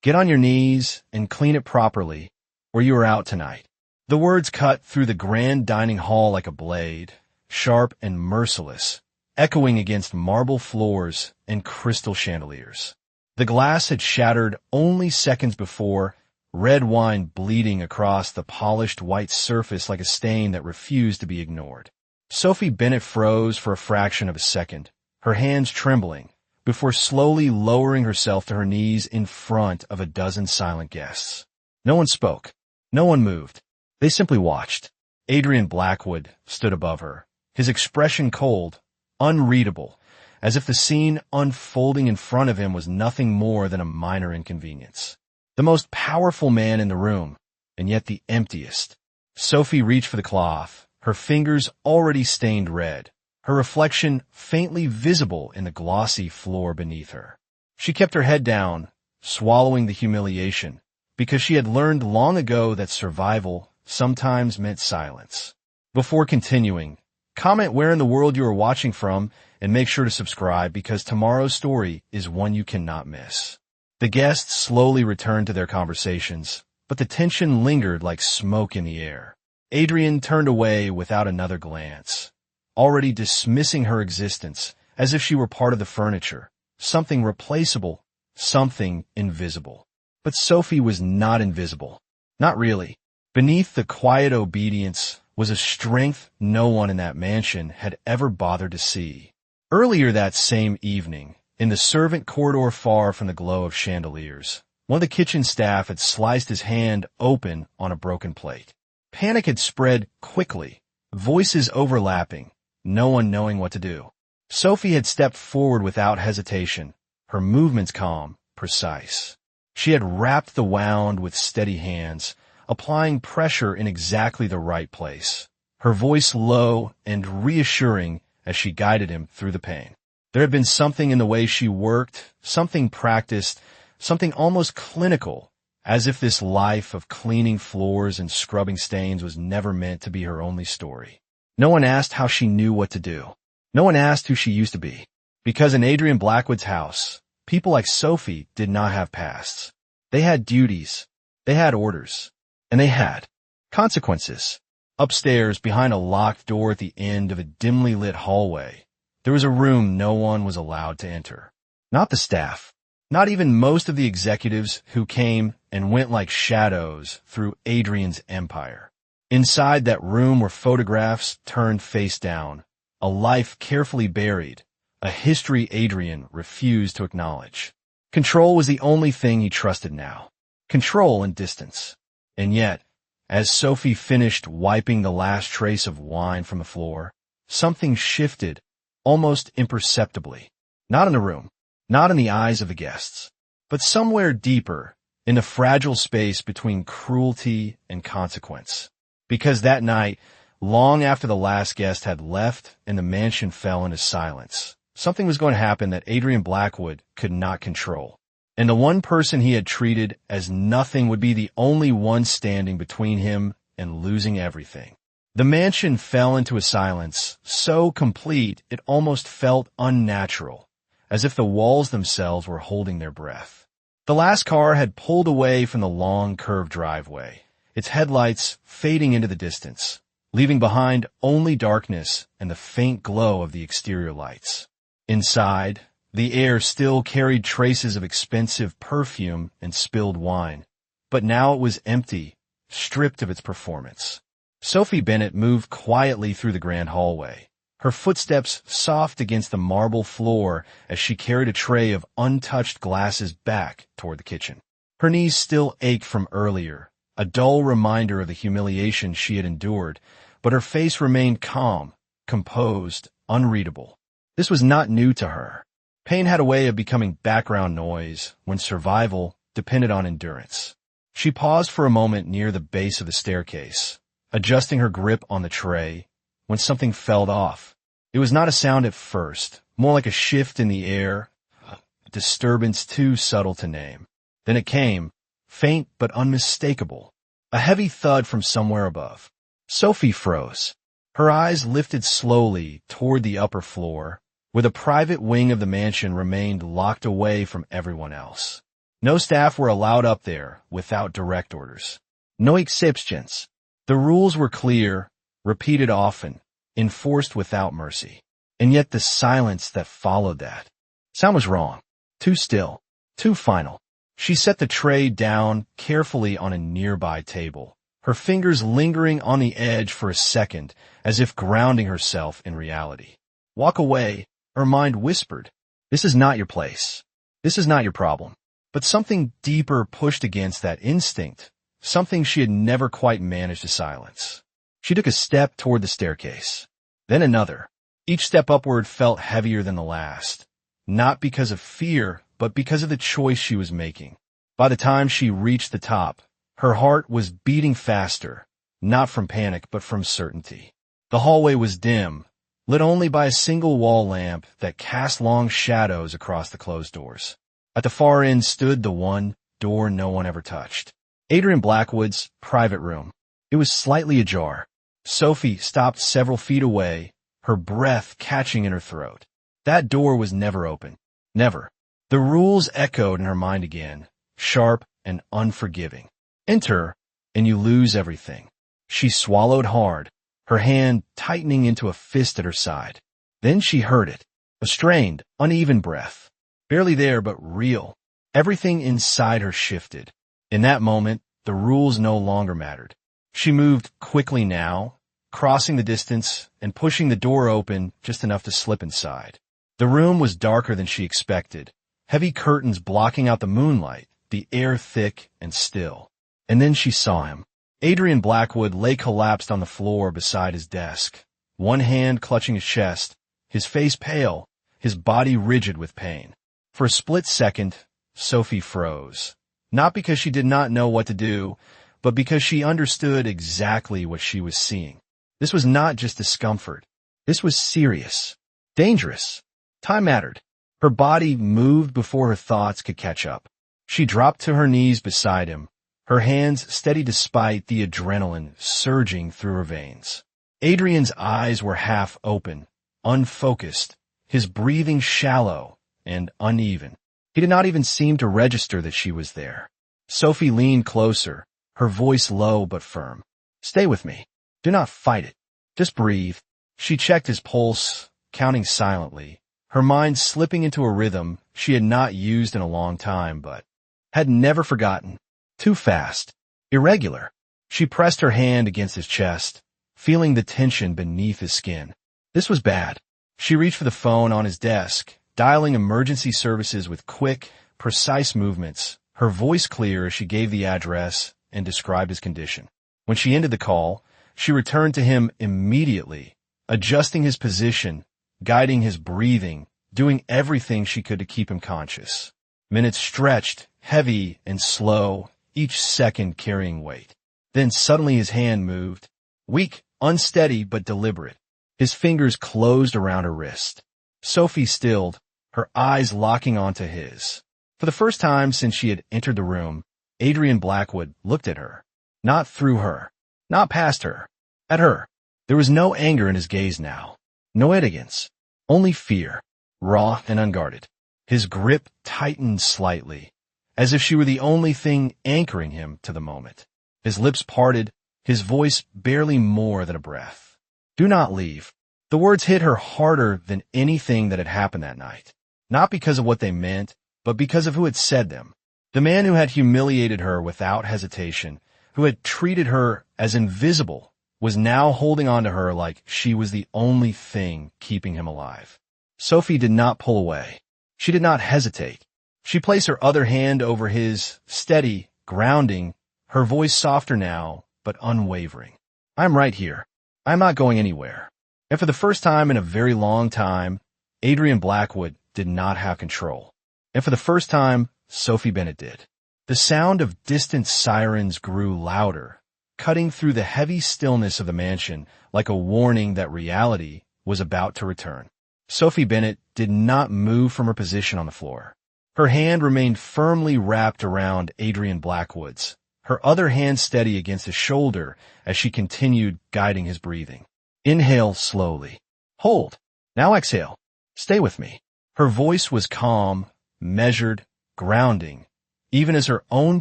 Get on your knees and clean it properly, or you are out tonight. The words cut through the grand dining hall like a blade, sharp and merciless, echoing against marble floors and crystal chandeliers. The glass had shattered only seconds before, red wine bleeding across the polished white surface like a stain that refused to be ignored. Sophie Bennett froze for a fraction of a second, her hands trembling, before slowly lowering herself to her knees in front of a dozen silent guests. No one spoke. No one moved. They simply watched. Adrian Blackwood stood above her, his expression cold, unreadable, as if the scene unfolding in front of him was nothing more than a minor inconvenience. The most powerful man in the room, and yet the emptiest. Sophie reached for the cloth, her fingers already stained red, her reflection faintly visible in the glossy floor beneath her. She kept her head down, swallowing the humiliation, because she had learned long ago that survival sometimes meant silence. Before continuing, comment where in the world you are watching from and make sure to subscribe because tomorrow's story is one you cannot miss. The guests slowly returned to their conversations, but the tension lingered like smoke in the air. Adrian turned away without another glance, already dismissing her existence as if she were part of the furniture, something replaceable, something invisible. But Sophie was not invisible. Not really. Beneath the quiet obedience was a strength no one in that mansion had ever bothered to see. Earlier that same evening, in the servant corridor far from the glow of chandeliers, one of the kitchen staff had sliced his hand open on a broken plate. Panic had spread quickly, voices overlapping, no one knowing what to do. Sophie had stepped forward without hesitation, her movements calm, precise. She had wrapped the wound with steady hands, applying pressure in exactly the right place, her voice low and reassuring as she guided him through the pain. There had been something in the way she worked, something practiced, something almost clinical, as if this life of cleaning floors and scrubbing stains was never meant to be her only story. No one asked how she knew what to do. No one asked who she used to be. Because in Adrian Blackwood's house, people like Sophie did not have pasts. They had duties, they had orders, and they had consequences. Upstairs, behind a locked door at the end of a dimly lit hallway, there was a room no one was allowed to enter. Not the staff, not even most of the executives who came and went like shadows through Adrian's empire. Inside that room were photographs turned face down, a life carefully buried, a history Adrian refused to acknowledge. Control was the only thing he trusted now. Control and distance. And yet, as Sophie finished wiping the last trace of wine from the floor, something shifted, almost imperceptibly. Not in the room, not in the eyes of the guests, but somewhere deeper, in the fragile space between cruelty and consequence. Because that night, long after the last guest had left and the mansion fell into silence, something was going to happen that Adrian Blackwood could not control. And the one person he had treated as nothing would be the only one standing between him and losing everything. The mansion fell into a silence so complete it almost felt unnatural, as if the walls themselves were holding their breath. The last car had pulled away from the long curved driveway, its headlights fading into the distance, leaving behind only darkness and the faint glow of the exterior lights. Inside, the air still carried traces of expensive perfume and spilled wine, but now it was empty, stripped of its performance. Sophie Bennett moved quietly through the grand hallway, her footsteps soft against the marble floor as she carried a tray of untouched glasses back toward the kitchen. Her knees still ached from earlier, a dull reminder of the humiliation she had endured, but her face remained calm, composed, unreadable. This was not new to her. Pain had a way of becoming background noise when survival depended on endurance. She paused for a moment near the base of the staircase, adjusting her grip on the tray, when something fell off. It was not a sound at first, more like a shift in the air, a disturbance too subtle to name. Then it came, faint but unmistakable, a heavy thud from somewhere above. Sophie froze. Her eyes lifted slowly toward the upper floor, where the private wing of the mansion remained locked away from everyone else. No staff were allowed up there without direct orders. No exceptions. The rules were clear, repeated often, enforced without mercy. And yet the silence that followed that. Sound was wrong. Too still. Too final. She set the tray down carefully on a nearby table, her fingers lingering on the edge for a second, as if grounding herself in reality. Walk away, her mind whispered. This is not your place. This is not your problem. But something deeper pushed against that instinct, something she had never quite managed to silence. She took a step toward the staircase. Then another. Each step upward felt heavier than the last, not because of fear, but because of the choice she was making. By the time she reached the top, her heart was beating faster, not from panic, but from certainty. The hallway was dim, lit only by a single wall lamp that cast long shadows across the closed doors. At the far end stood the one door no one ever touched. Adrian Blackwood's private room. It was slightly ajar. Sophie stopped several feet away, her breath catching in her throat. That door was never open. Never. The rules echoed in her mind again, sharp and unforgiving. Enter, and you lose everything. She swallowed hard, her hand tightening into a fist at her side. Then she heard it, a strained, uneven breath. Barely there, but real. Everything inside her shifted. In that moment, the rules no longer mattered. She moved quickly now, crossing the distance and pushing the door open just enough to slip inside. The room was darker than she expected, heavy curtains blocking out the moonlight, the air thick and still. And then she saw him. Adrian Blackwood lay collapsed on the floor beside his desk, one hand clutching his chest, his face pale, his body rigid with pain. For a split second, Sophie froze, not because she did not know what to do, but because she understood exactly what she was seeing. This was not just discomfort. This was serious, dangerous. Time mattered. Her body moved before her thoughts could catch up. She dropped to her knees beside him, her hands steady despite the adrenaline surging through her veins. Adrian's eyes were half open, unfocused, his breathing shallow and uneven. He did not even seem to register that she was there. Sophie leaned closer, her voice low but firm. Stay with me. Do not fight it. Just breathe. She checked his pulse, counting silently, her mind slipping into a rhythm she had not used in a long time but had never forgotten. Too fast. Irregular. She pressed her hand against his chest, feeling the tension beneath his skin. This was bad. She reached for the phone on his desk, dialing emergency services with quick, precise movements, her voice clear as she gave the address and described his condition. When she ended the call, she returned to him immediately, adjusting his position, guiding his breathing, doing everything she could to keep him conscious. Minutes stretched, heavy and slow, each second carrying weight. Then suddenly his hand moved, weak, unsteady, but deliberate. His fingers closed around her wrist. Sophie stilled, her eyes locking onto his. For the first time since she had entered the room, Adrian Blackwood looked at her. Not through her. Not past her. At her. There was no anger in his gaze now. No arrogance. Only fear. Raw and unguarded. His grip tightened slightly, as if she were the only thing anchoring him to the moment. His lips parted, his voice barely more than a breath. Do not leave. The words hit her harder than anything that had happened that night. Not because of what they meant, but because of who had said them. The man who had humiliated her without hesitation, who had treated her as invisible, was now holding on to her like she was the only thing keeping him alive. Sophie did not pull away. She did not hesitate. She placed her other hand over his, steady, grounding, her voice softer now, but unwavering. I'm right here. I'm not going anywhere. And for the first time in a very long time, Adrian Blackwood did not have control. And for the first time, Sophie Bennett did. The sound of distant sirens grew louder, cutting through the heavy stillness of the mansion like a warning that reality was about to return. Sophie Bennett did not move from her position on the floor. Her hand remained firmly wrapped around Adrian Blackwood's, her other hand steady against his shoulder as she continued guiding his breathing. Inhale slowly. Hold. Now exhale. Stay with me. Her voice was calm, measured, grounding, even as her own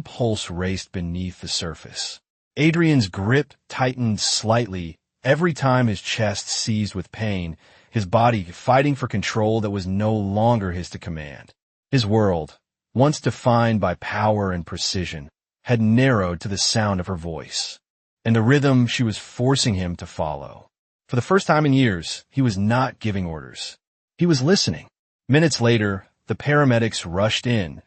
pulse raced beneath the surface. Adrian's grip tightened slightly every time his chest seized with pain, his body fighting for control that was no longer his to command. His world, once defined by power and precision, had narrowed to the sound of her voice, and the rhythm she was forcing him to follow. For the first time in years, he was not giving orders. He was listening. Minutes later, the paramedics rushed in,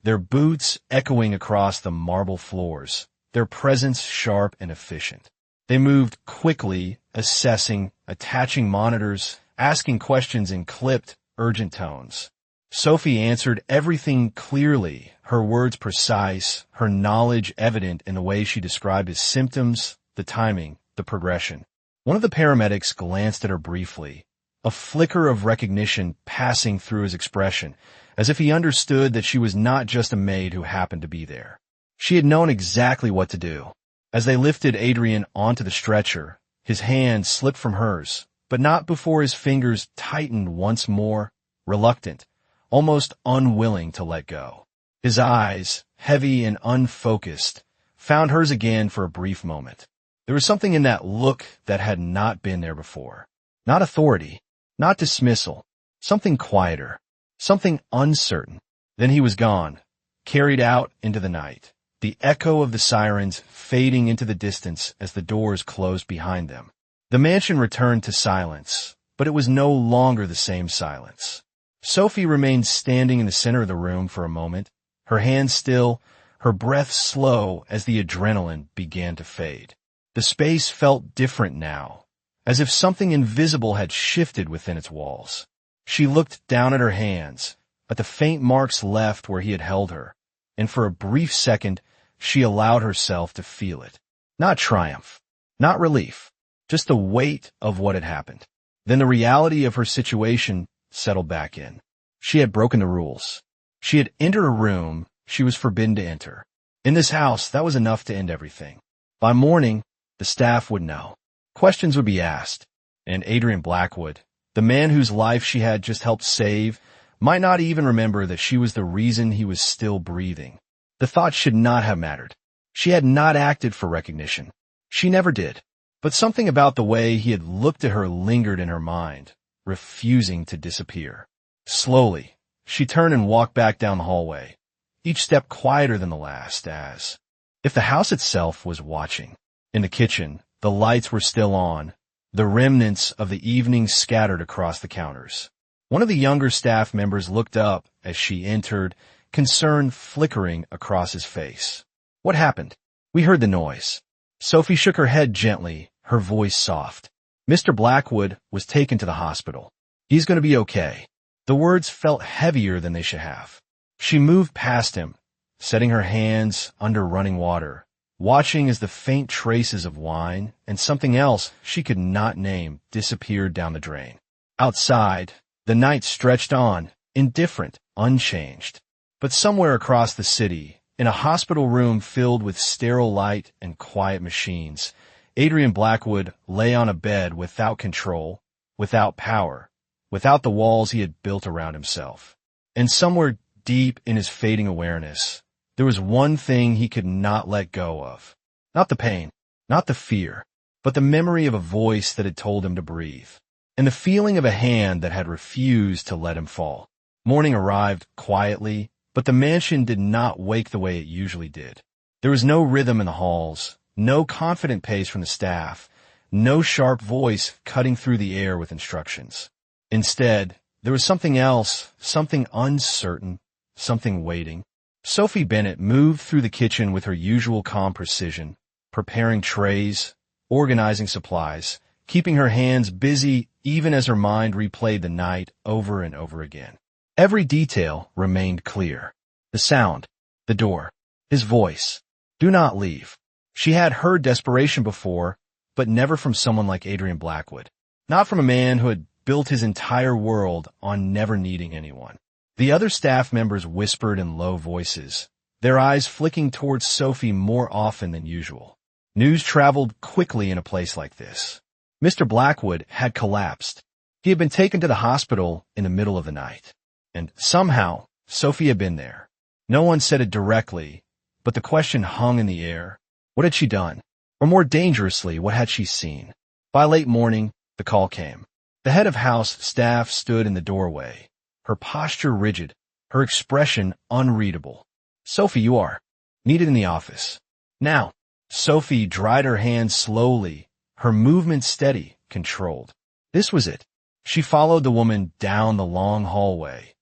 their boots echoing across the marble floors, their presence sharp and efficient. They moved quickly, assessing, attaching monitors, asking questions in clipped, urgent tones. Sophie answered everything clearly, her words precise, her knowledge evident in the way she described his symptoms, the timing, the progression. One of the paramedics glanced at her briefly, a flicker of recognition passing through his expression, as if he understood that she was not just a maid who happened to be there. She had known exactly what to do. As they lifted Adrian onto the stretcher, his hand slipped from hers, but not before his fingers tightened once more, reluctant, almost unwilling to let go. His eyes, heavy and unfocused, found hers again for a brief moment. There was something in that look that had not been there before. Not authority, not dismissal, something quieter, something uncertain. Then he was gone, carried out into the night, the echo of the sirens fading into the distance as the doors closed behind them. The mansion returned to silence, but it was no longer the same silence. Sophie remained standing in the center of the room for a moment, her hands still, her breath slow as the adrenaline began to fade. The space felt different now, as if something invisible had shifted within its walls. She looked down at her hands, at the faint marks left where he had held her, and for a brief second she allowed herself to feel it. Not triumph, not relief, just the weight of what had happened. Then the reality of her situation settled back in. She had broken the rules. She had entered a room she was forbidden to enter. In this house, that was enough to end everything. By morning, the staff would know. Questions would be asked, and Adrian Blackwood, the man whose life she had just helped save, might not even remember that she was the reason he was still breathing. The thought should not have mattered. She had not acted for recognition. She never did. But something about the way he had looked at her lingered in her mind, refusing to disappear. Slowly, she turned and walked back down the hallway, each step quieter than the last, as if the house itself was watching. In the kitchen, the lights were still on, the remnants of the evening scattered across the counters. One of the younger staff members looked up as she entered, concern flickering across his face. What happened? We heard the noise. Sophie shook her head gently, her voice soft. Mr. Blackwood was taken to the hospital. He's going to be okay. The words felt heavier than they should have. She moved past him, setting her hands under running water, watching as the faint traces of wine and something else she could not name disappeared down the drain. Outside, the night stretched on, indifferent, unchanged. But somewhere across the city, in a hospital room filled with sterile light and quiet machines, Adrian Blackwood lay on a bed without control, without power, without the walls he had built around himself. And somewhere deep in his fading awareness, there was one thing he could not let go of. Not the pain, not the fear, but the memory of a voice that had told him to breathe, and the feeling of a hand that had refused to let him fall. Morning arrived quietly, but the mansion did not wake the way it usually did. There was no rhythm in the halls, no confident pace from the staff, no sharp voice cutting through the air with instructions. Instead, there was something else, something uncertain, something waiting. Sophie Bennett moved through the kitchen with her usual calm precision, preparing trays, organizing supplies, keeping her hands busy even as her mind replayed the night over and over again. Every detail remained clear. The sound, the door, his voice. Do not leave. She had heard desperation before, but never from someone like Adrian Blackwood. Not from a man who had built his entire world on never needing anyone. The other staff members whispered in low voices, their eyes flicking towards Sophie more often than usual. News traveled quickly in a place like this. Mr. Blackwood had collapsed. He had been taken to the hospital in the middle of the night. And somehow, Sophie had been there. No one said it directly, but the question hung in the air. What had she done? Or more dangerously, what had she seen? By late morning, the call came. The head of house staff stood in the doorway, her posture rigid, her expression unreadable. Sophie, you are needed in the office. Now. Sophie dried her hands slowly, her movements steady, controlled. This was it. She followed the woman down the long hallway,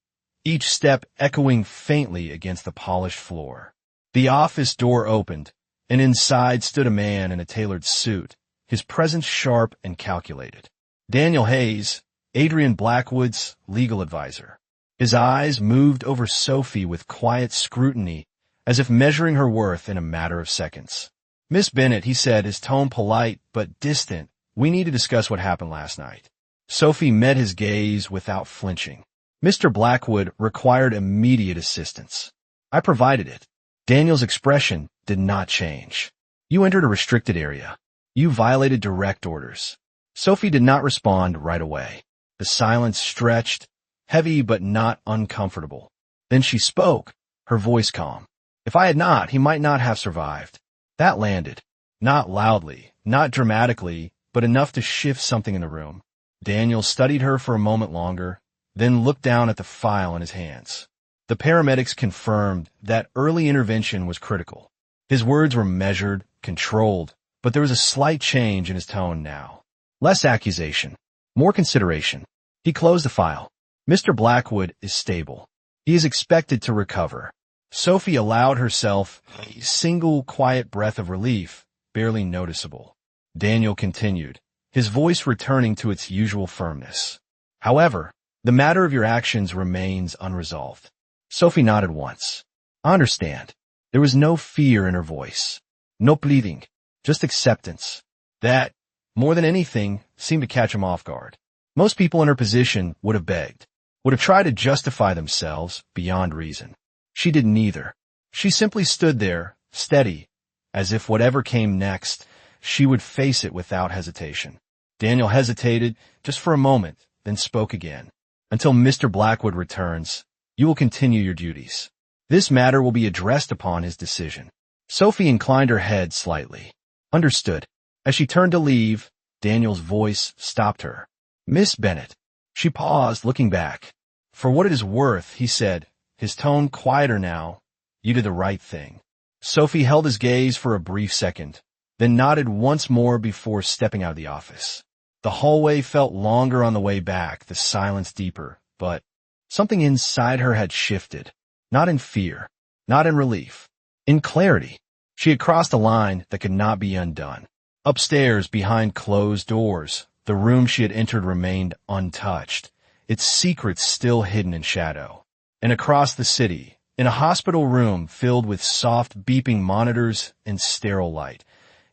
each step echoing faintly against the polished floor. The office door opened, and inside stood a man in a tailored suit, his presence sharp and calculated. Daniel Hayes, Adrian Blackwood's legal advisor. His eyes moved over Sophie with quiet scrutiny, as if measuring her worth in a matter of seconds. Miss Bennett, he said, his tone polite but distant, we need to discuss what happened last night. Sophie met his gaze without flinching. Mr. Blackwood required immediate assistance. I provided it. Daniel's expression did not change. You entered a restricted area. You violated direct orders. Sophie did not respond right away. The silence stretched, heavy but not uncomfortable. Then she spoke, her voice calm. If I had not, he might not have survived. That landed. Not loudly, not dramatically, but enough to shift something in the room. Daniel studied her for a moment longer, then looked down at the file in his hands. The paramedics confirmed that early intervention was critical. His words were measured, controlled, but there was a slight change in his tone now. Less accusation, more consideration. He closed the file. Mr. Blackwood is stable. He is expected to recover. Sophie allowed herself a single quiet breath of relief, barely noticeable. Daniel continued, his voice returning to its usual firmness. However, the matter of your actions remains unresolved. Sophie nodded once. I understand. There was no fear in her voice. No pleading. Just acceptance. That, more than anything, seemed to catch him off guard. Most people in her position would have begged, would have tried to justify themselves beyond reason. She did neither. She simply stood there, steady, as if whatever came next, she would face it without hesitation. Daniel hesitated just for a moment, then spoke again. Until Mr. Blackwood returns, you will continue your duties. This matter will be addressed upon his decision. Sophie inclined her head slightly. Understood. As she turned to leave, Daniel's voice stopped her. Miss Bennett. She paused, looking back. For what it is worth, he said, his tone quieter now, you did the right thing. Sophie held his gaze for a brief second, then nodded once more before stepping out of the office. The hallway felt longer on the way back, the silence deeper, but something inside her had shifted. Not in fear, not in relief, in clarity. She had crossed a line that could not be undone. Upstairs, behind closed doors, the room she had entered remained untouched, its secrets still hidden in shadow. And across the city, in a hospital room filled with soft beeping monitors and sterile light,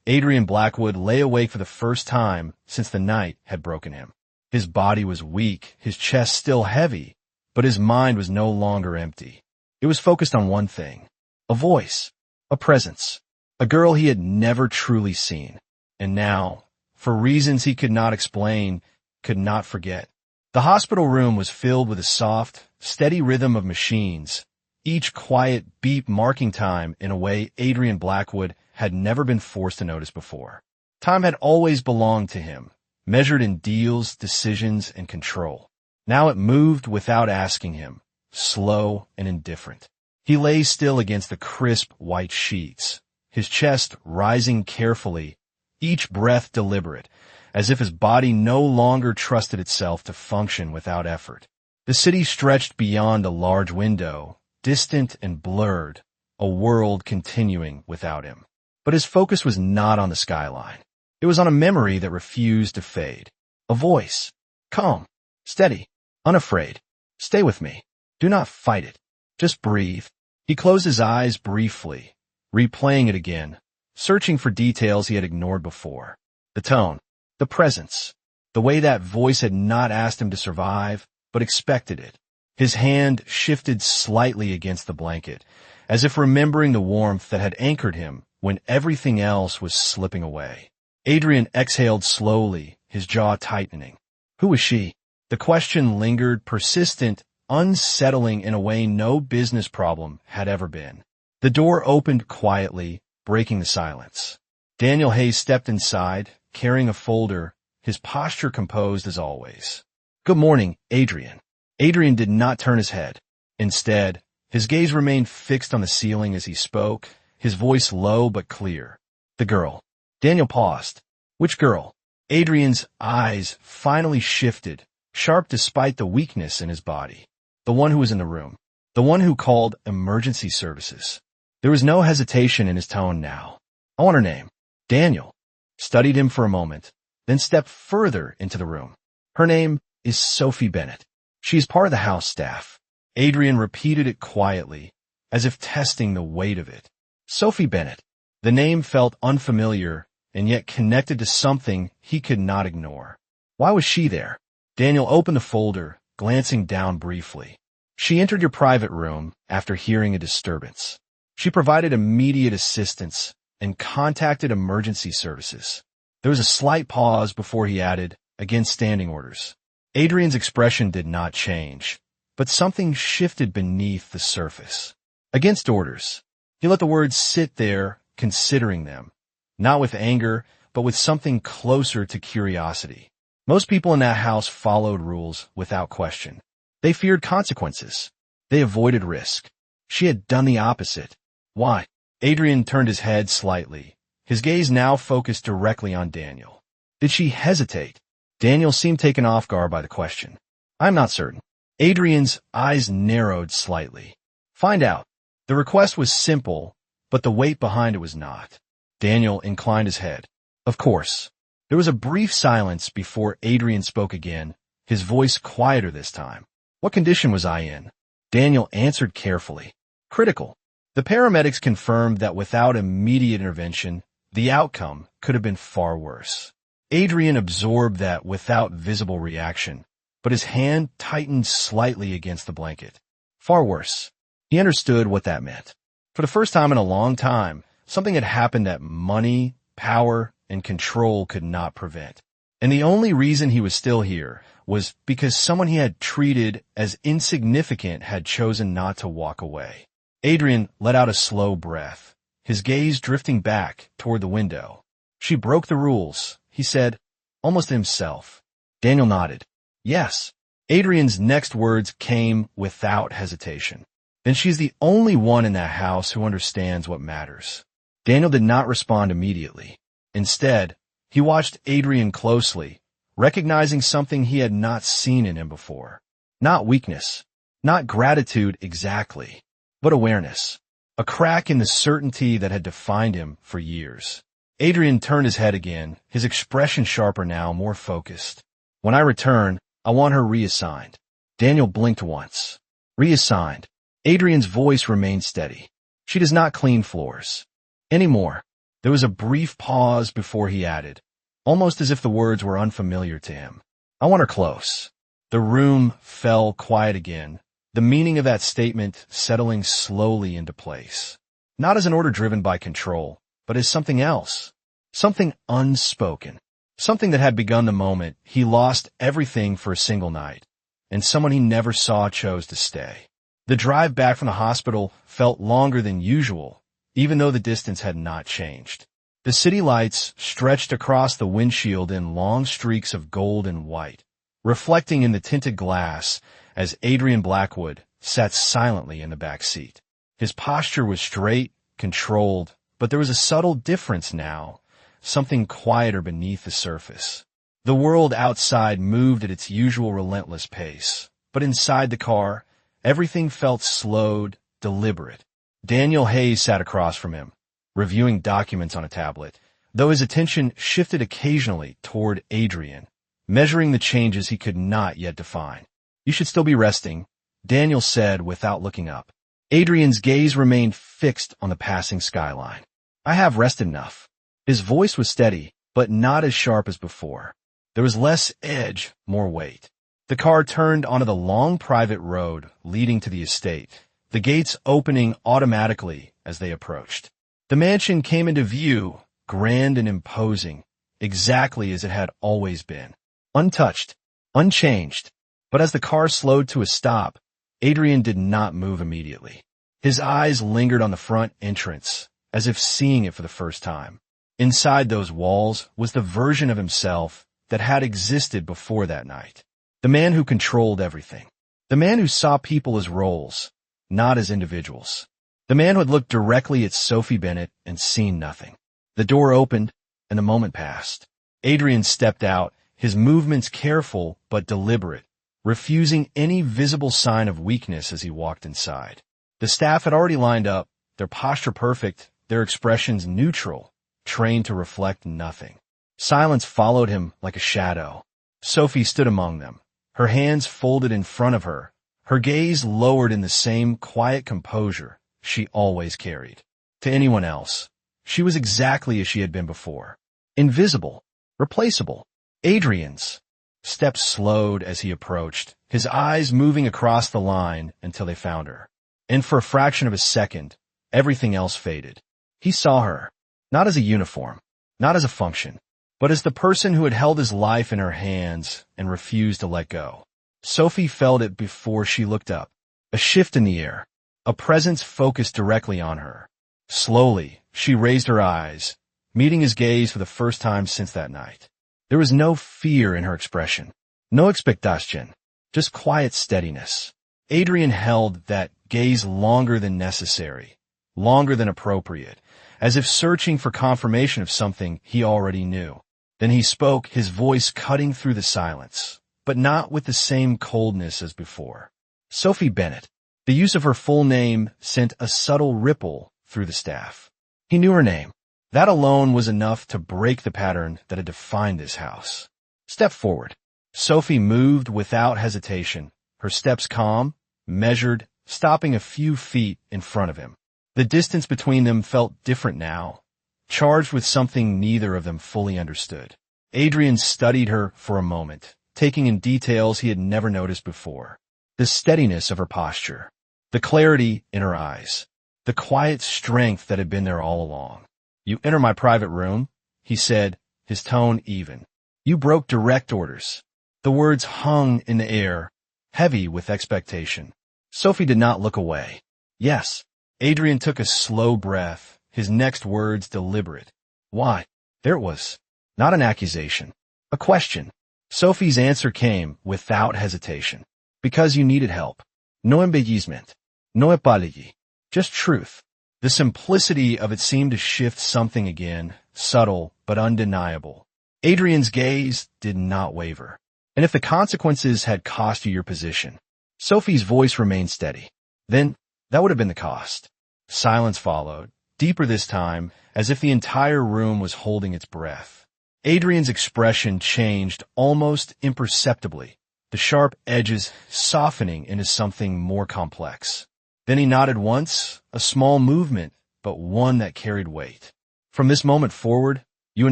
Adrian Blackwood lay awake for the first time since the night had broken him. His body was weak, his chest still heavy, but his mind was no longer empty. It was focused on one thing, a voice, a presence, a girl he had never truly seen. And now, for reasons he could not explain, could not forget. The hospital room was filled with a soft, steady rhythm of machines, each quiet beep marking time in a way Adrian Blackwood had never been forced to notice before. Time had always belonged to him, measured in deals, decisions, and control. Now it moved without asking him, slow and indifferent. He lay still against the crisp white sheets, his chest rising carefully, each breath deliberate, as if his body no longer trusted itself to function without effort. The city stretched beyond a large window, distant and blurred, a world continuing without him. But his focus was not on the skyline. It was on a memory that refused to fade. A voice. Calm, steady, unafraid. Stay with me. Do not fight it. Just breathe. He closed his eyes briefly, replaying it again, searching for details he had ignored before. The tone, the presence, the way that voice had not asked him to survive, but expected it. His hand shifted slightly against the blanket, as if remembering the warmth that had anchored him when everything else was slipping away. Adrian exhaled slowly, his jaw tightening. Who was she? The question lingered, persistent, unsettling in a way no business problem had ever been. The door opened quietly, breaking the silence. Daniel Hayes stepped inside, carrying a folder, his posture composed as always. "Good morning, Adrian." Adrian did not turn his head. Instead, his gaze remained fixed on the ceiling as he spoke, his voice low but clear. "The girl." Daniel paused. "Which girl?" Adrian's eyes finally shifted, sharp despite the weakness in his body. "The one who was in the room. The one who called emergency services." There was no hesitation in his tone now. "I want her name." Daniel studied him for a moment, then stepped further into the room. "Her name is Sophie Bennett. She is part of the house staff." Adrian repeated it quietly, as if testing the weight of it. Sophie Bennett. The name felt unfamiliar, and yet connected to something he could not ignore. Why was she there? Daniel opened the folder, glancing down briefly. "She entered your private room after hearing a disturbance. She provided immediate assistance and contacted emergency services." There was a slight pause before he added, "Against standing orders." Adrian's expression did not change, but something shifted beneath the surface. "Against orders." He let the words sit there, considering them, not with anger, but with something closer to curiosity. Most people in that house followed rules without question. They feared consequences. They avoided risk. She had done the opposite. Why? Adrian turned his head slightly, his gaze now focused directly on Daniel. Did she hesitate? Daniel seemed taken off guard by the question. "I'm not certain." Adrian's eyes narrowed slightly. "Find out." The request was simple, but the weight behind it was not. Daniel inclined his head. "Of course." There was a brief silence before Adrian spoke again, his voice quieter this time. "What condition was I in?" Daniel answered carefully. "Critical." The paramedics confirmed that without immediate intervention, the outcome could have been far worse. Adrian absorbed that without visible reaction, but his hand tightened slightly against the blanket. Far worse. He understood what that meant. For the first time in a long time, something had happened that money, power, and control could not prevent. And the only reason he was still here was because someone he had treated as insignificant had chosen not to walk away. Adrian let out a slow breath, his gaze drifting back toward the window. "She broke the rules," he said, almost to himself. Daniel nodded. "Yes." Adrian's next words came without hesitation. "Then she's the only one in that house who understands what matters." Daniel did not respond immediately. Instead, he watched Adrian closely, recognizing something he had not seen in him before. Not weakness, not gratitude exactly, but awareness. A crack in the certainty that had defined him for years. Adrian turned his head again, his expression sharper now, more focused. "When I return, I want her reassigned." Daniel blinked once. "Reassigned." Adrian's voice remained steady. "She does not clean floors. Anymore." There was a brief pause before he added, almost as if the words were unfamiliar to him. "I want her close." The room fell quiet again, the meaning of that statement settling slowly into place. Not as an order driven by control, but as something else. Something unspoken. Something that had begun the moment he lost everything for a single night, and someone he never saw chose to stay. The drive back from the hospital felt longer than usual, even though the distance had not changed. The city lights stretched across the windshield in long streaks of gold and white, reflecting in the tinted glass as Adrian Blackwood sat silently in the back seat. His posture was straight, controlled, but there was a subtle difference now, something quieter beneath the surface. The world outside moved at its usual relentless pace, but inside the car, everything felt slowed, deliberate. Daniel Hayes sat across from him, reviewing documents on a tablet, though his attention shifted occasionally toward Adrian, measuring the changes he could not yet define. "You should still be resting," Daniel said without looking up. Adrian's gaze remained fixed on the passing skyline. "I have rested enough." His voice was steady, but not as sharp as before. There was less edge, more weight. The car turned onto the long private road leading to the estate, the gates opening automatically as they approached. The mansion came into view, grand and imposing, exactly as it had always been. Untouched, unchanged. But as the car slowed to a stop, Adrian did not move immediately. His eyes lingered on the front entrance, as if seeing it for the first time. Inside those walls was the version of himself that had existed before that night. The man who controlled everything. The man who saw people as roles, not as individuals. The man who had looked directly at Sophie Bennett and seen nothing. The door opened, and a moment passed. Adrian stepped out, his movements careful but deliberate, refusing any visible sign of weakness as he walked inside. The staff had already lined up, their posture perfect, their expressions neutral, trained to reflect nothing. Silence followed him like a shadow. Sophie stood among them, her hands folded in front of her, her gaze lowered in the same quiet composure she always carried. To anyone else, she was exactly as she had been before. Invisible, replaceable. Adrian's steps slowed as he approached, his eyes moving across the line until they found her. And for a fraction of a second, everything else faded. He saw her, not as a uniform, not as a function, but as the person who had held his life in her hands and refused to let go. Sophie felt it before she looked up. A shift in the air, a presence focused directly on her. Slowly, she raised her eyes, meeting his gaze for the first time since that night. There was no fear in her expression, no expectation, just quiet steadiness. Adrian held that gaze longer than necessary, longer than appropriate, as if searching for confirmation of something he already knew. Then he spoke, his voice cutting through the silence, but not with the same coldness as before. Sophie Bennett. The use of her full name sent a subtle ripple through the staff. He knew her name. That alone was enough to break the pattern that had defined this house. Step forward. Sophie moved without hesitation, her steps calm, measured, stopping a few feet in front of him. The distance between them felt different now, charged with something neither of them fully understood. Adrian studied her for a moment, taking in details he had never noticed before. The steadiness of her posture, the clarity in her eyes, the quiet strength that had been there all along. "You enter my private room," he said, his tone even. "You broke direct orders." The words hung in the air, heavy with expectation. Sophie did not look away. "Yes." Adrian took a slow breath, his next words deliberate. "Why?" There it was. Not an accusation. A question. Sophie's answer came without hesitation. "Because you needed help. No embellishment. No apology. Just truth." The simplicity of it seemed to shift something again, subtle but undeniable. Adrian's gaze did not waver. "And if the consequences had cost you your position?" Sophie's voice remained steady. "Then, that would have been the cost." Silence followed, deeper this time, as if the entire room was holding its breath. Adrian's expression changed almost imperceptibly, the sharp edges softening into something more complex. Then he nodded once, a small movement, but one that carried weight. "From this moment forward, you will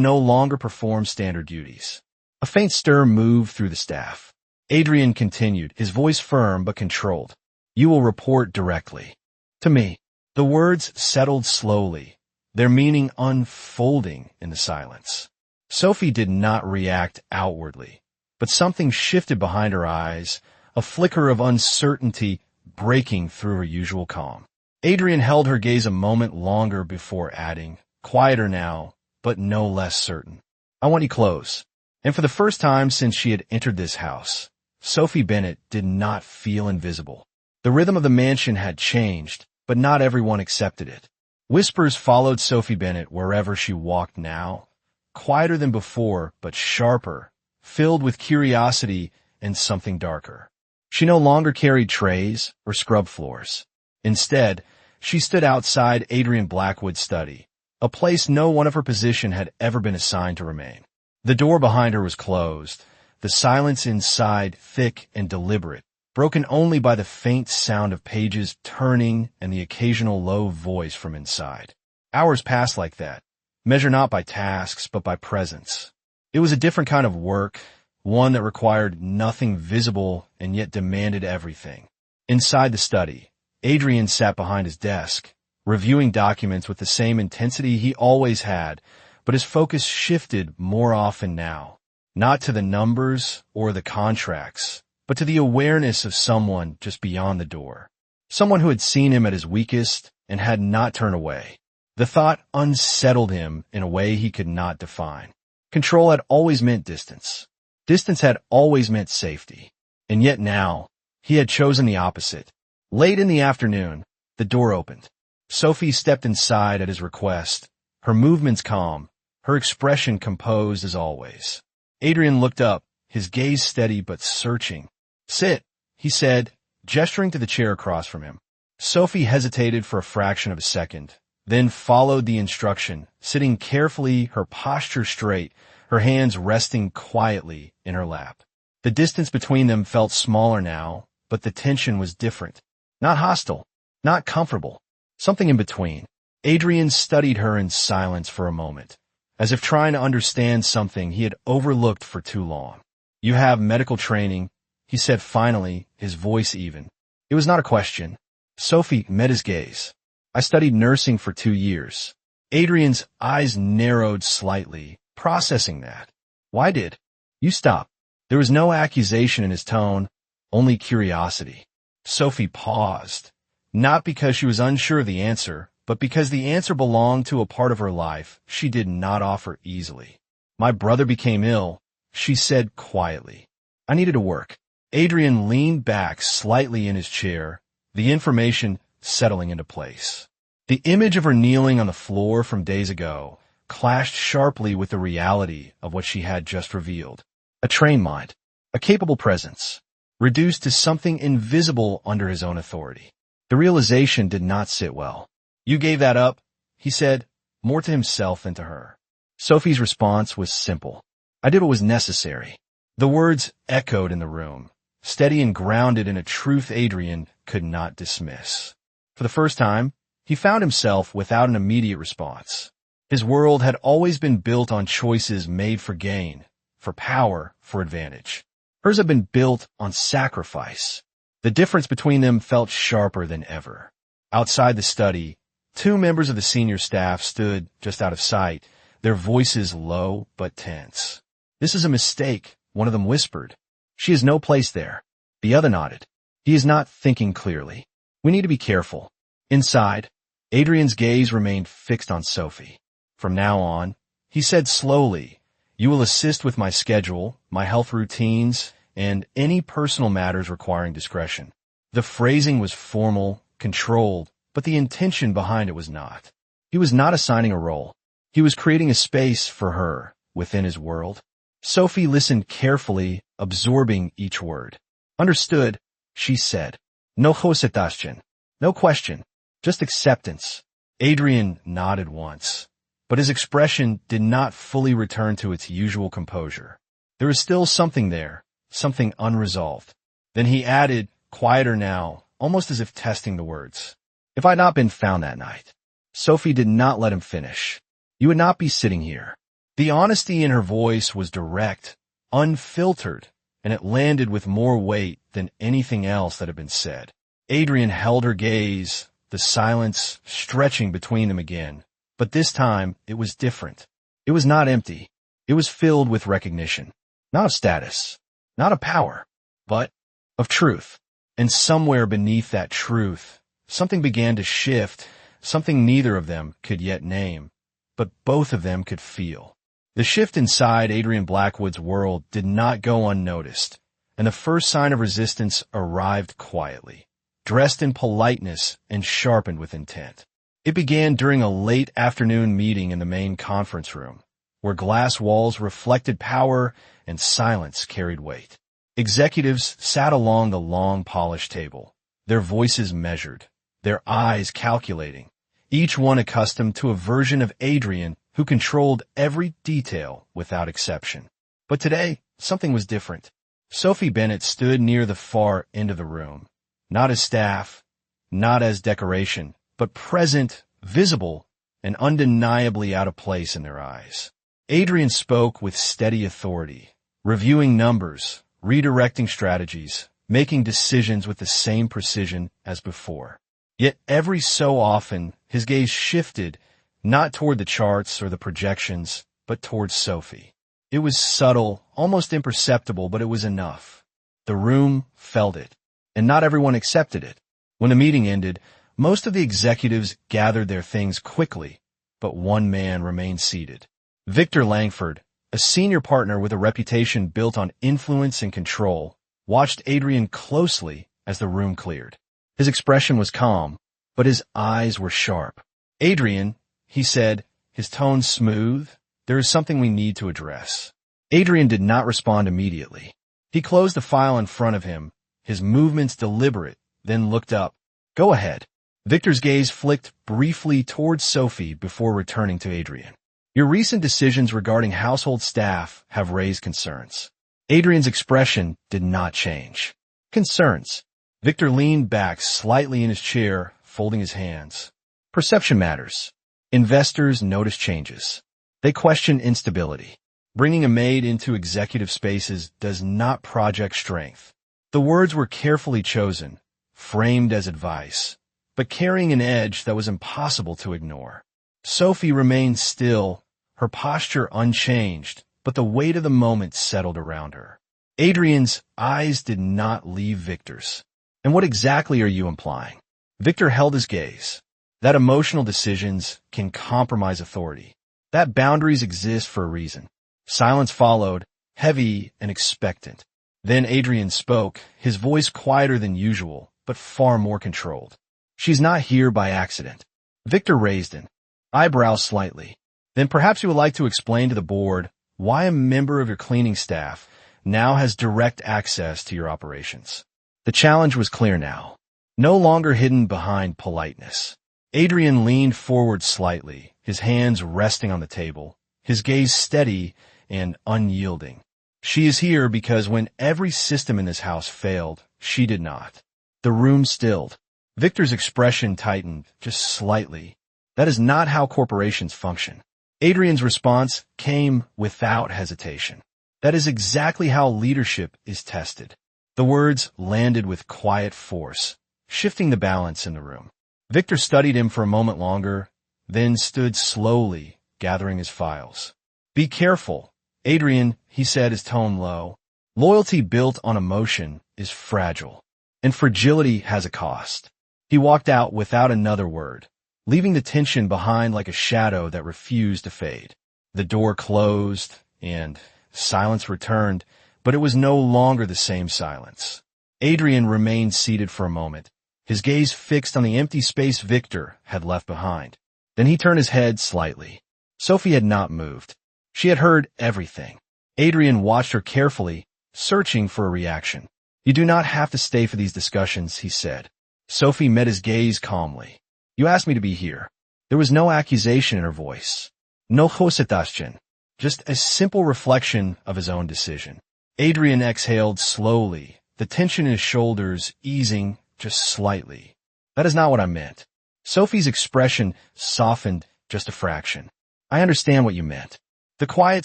no longer perform standard duties." A faint stir moved through the staff. Adrian continued, his voice firm but controlled. "You will report directly to me." The words settled slowly, their meaning unfolding in the silence. Sophie did not react outwardly, but something shifted behind her eyes, a flicker of uncertainty breaking through her usual calm. Adrian held her gaze a moment longer before adding, quieter now, but no less certain, "I want you close." And for the first time since she had entered this house, Sophie Bennett did not feel invisible. The rhythm of the mansion had changed, but not everyone accepted it. Whispers followed Sophie Bennett wherever she walked now, quieter than before, but sharper, filled with curiosity and something darker. She no longer carried trays or scrub floors. Instead, she stood outside Adrian Blackwood's study, a place no one of her position had ever been assigned to remain. The door behind her was closed, the silence inside thick and deliberate, broken only by the faint sound of pages turning and the occasional low voice from inside. Hours passed like that, measured not by tasks but by presence. It was a different kind of work, one that required nothing visible and yet demanded everything. Inside the study, Adrian sat behind his desk, reviewing documents with the same intensity he always had, but his focus shifted more often now, not to the numbers or the contracts, but but to the awareness of someone just beyond the door. Someone who had seen him at his weakest and had not turned away. The thought unsettled him in a way he could not define. Control had always meant distance. Distance had always meant safety. And yet now, he had chosen the opposite. Late in the afternoon, the door opened. Sophie stepped inside at his request, her movements calm, her expression composed as always. Adrian looked up, his gaze steady but searching. "Sit," he said, gesturing to the chair across from him. Sophie hesitated for a fraction of a second, then followed the instruction, sitting carefully, her posture straight, her hands resting quietly in her lap. The distance between them felt smaller now, but the tension was different. Not hostile, not comfortable, something in between. Adrian studied her in silence for a moment, as if trying to understand something he had overlooked for too long. "You have medical training," he said finally, his voice even. It was not a question. Sophie met his gaze. "I studied nursing for 2 years. Adrian's eyes narrowed slightly, processing that. "Why did you stop?" There was no accusation in his tone, only curiosity. Sophie paused, not because she was unsure of the answer, but because the answer belonged to a part of her life she did not offer easily. "My brother became ill," she said quietly. "I needed to work." Adrian leaned back slightly in his chair, the information settling into place. The image of her kneeling on the floor from days ago clashed sharply with the reality of what she had just revealed. A trained mind, a capable presence, reduced to something invisible under his own authority. The realization did not sit well. "You gave that up," he said, more to himself than to her. Sophie's response was simple. "I did what was necessary." The words echoed in the room, steady and grounded in a truth Adrian could not dismiss. For the first time, he found himself without an immediate response. His world had always been built on choices made for gain, for power, for advantage. Hers had been built on sacrifice. The difference between them felt sharper than ever. Outside the study, 2 members of the senior staff stood just out of sight, their voices low but tense. "This is a mistake," one of them whispered. "She has no place there." The other nodded. "He is not thinking clearly. We need to be careful." Inside, Adrian's gaze remained fixed on Sophie. "From now on," he said slowly, "you will assist with my schedule, my health routines, and any personal matters requiring discretion." The phrasing was formal, controlled, but the intention behind it was not. He was not assigning a role. He was creating a space for her within his world. Sophie listened carefully, absorbing each word. "Understood," she said. "No hesitation, no question, just acceptance." Adrian nodded once, but his expression did not fully return to its usual composure. There was still something there, something unresolved. Then he added, quieter now, almost as if testing the words. "If I had not been found that night." Sophie did not let him finish. "You would not be sitting here." The honesty in her voice was direct, unfiltered, and it landed with more weight than anything else that had been said. Adrian held her gaze, the silence stretching between them again. But this time, it was different. It was not empty. It was filled with recognition. Not of status, not of power, but of truth. And somewhere beneath that truth, something began to shift, something neither of them could yet name, but both of them could feel. The shift inside Adrian Blackwood's world did not go unnoticed, and the first sign of resistance arrived quietly, dressed in politeness and sharpened with intent. It began during a late afternoon meeting in the main conference room, where glass walls reflected power and silence carried weight. Executives sat along the long polished table, their voices measured, their eyes calculating, each one accustomed to a version of Adrian who controlled every detail without exception. But today, something was different. Sophie Bennett stood near the far end of the room, not as staff, not as decoration, but present, visible, and undeniably out of place in their eyes. Adrian spoke with steady authority, reviewing numbers, redirecting strategies, making decisions with the same precision as before. Yet every so often, his gaze shifted, not toward the charts or the projections, but towards Sophie. It was subtle, almost imperceptible, but it was enough. The room felt it, and not everyone accepted it. When the meeting ended, most of the executives gathered their things quickly, but one man remained seated. Victor Langford, a senior partner with a reputation built on influence and control, watched Adrian closely as the room cleared. His expression was calm, but his eyes were sharp. "Adrian," he said, his tone smooth, "there is something we need to address." Adrian did not respond immediately. He closed the file in front of him, his movements deliberate, then looked up. "Go ahead." Victor's gaze flicked briefly towards Sophie before returning to Adrian. "Your recent decisions regarding household staff have raised concerns." Adrian's expression did not change. "Concerns?" Victor leaned back slightly in his chair, folding his hands. "Perception matters. Investors notice changes. They question instability. Bringing a maid into executive spaces does not project strength." The words were carefully chosen, framed as advice, but carrying an edge that was impossible to ignore. Sophie remained still, her posture unchanged, but the weight of the moment settled around her. Adrian's eyes did not leave Victor's. "And what exactly are you implying?" Victor held his gaze. "That emotional decisions can compromise authority. That boundaries exist for a reason." Silence followed, heavy and expectant. Then Adrian spoke, his voice quieter than usual, but far more controlled. "She's not here by accident." Victor raised an eyebrow slightly. "Then perhaps you would like to explain to the board why a member of your cleaning staff now has direct access to your operations." The challenge was clear now, no longer hidden behind politeness. Adrian leaned forward slightly, his hands resting on the table, his gaze steady and unyielding. "She is here because when every system in this house failed, she did not." The room stilled. Victor's expression tightened, just slightly. "That is not how corporations function." Adrian's response came without hesitation. "That is exactly how leadership is tested." The words landed with quiet force, shifting the balance in the room. Victor studied him for a moment longer, then stood slowly, gathering his files. "Be careful, Adrian," he said, his tone low. "Loyalty built on emotion is fragile, and fragility has a cost." He walked out without another word, leaving the tension behind like a shadow that refused to fade. The door closed, and silence returned, but it was no longer the same silence. Adrian remained seated for a moment, his gaze fixed on the empty space Victor had left behind. Then he turned his head slightly. Sophie had not moved. She had heard everything. Adrian watched her carefully, searching for a reaction. "You do not have to stay for these discussions," he said. Sophie met his gaze calmly. "You asked me to be here." There was no accusation in her voice. No hositashin, just a simple reflection of his own decision. Adrian exhaled slowly, the tension in his shoulders easing just slightly. "That is not what I meant." Sophie's expression softened just a fraction. "I understand what you meant." The quiet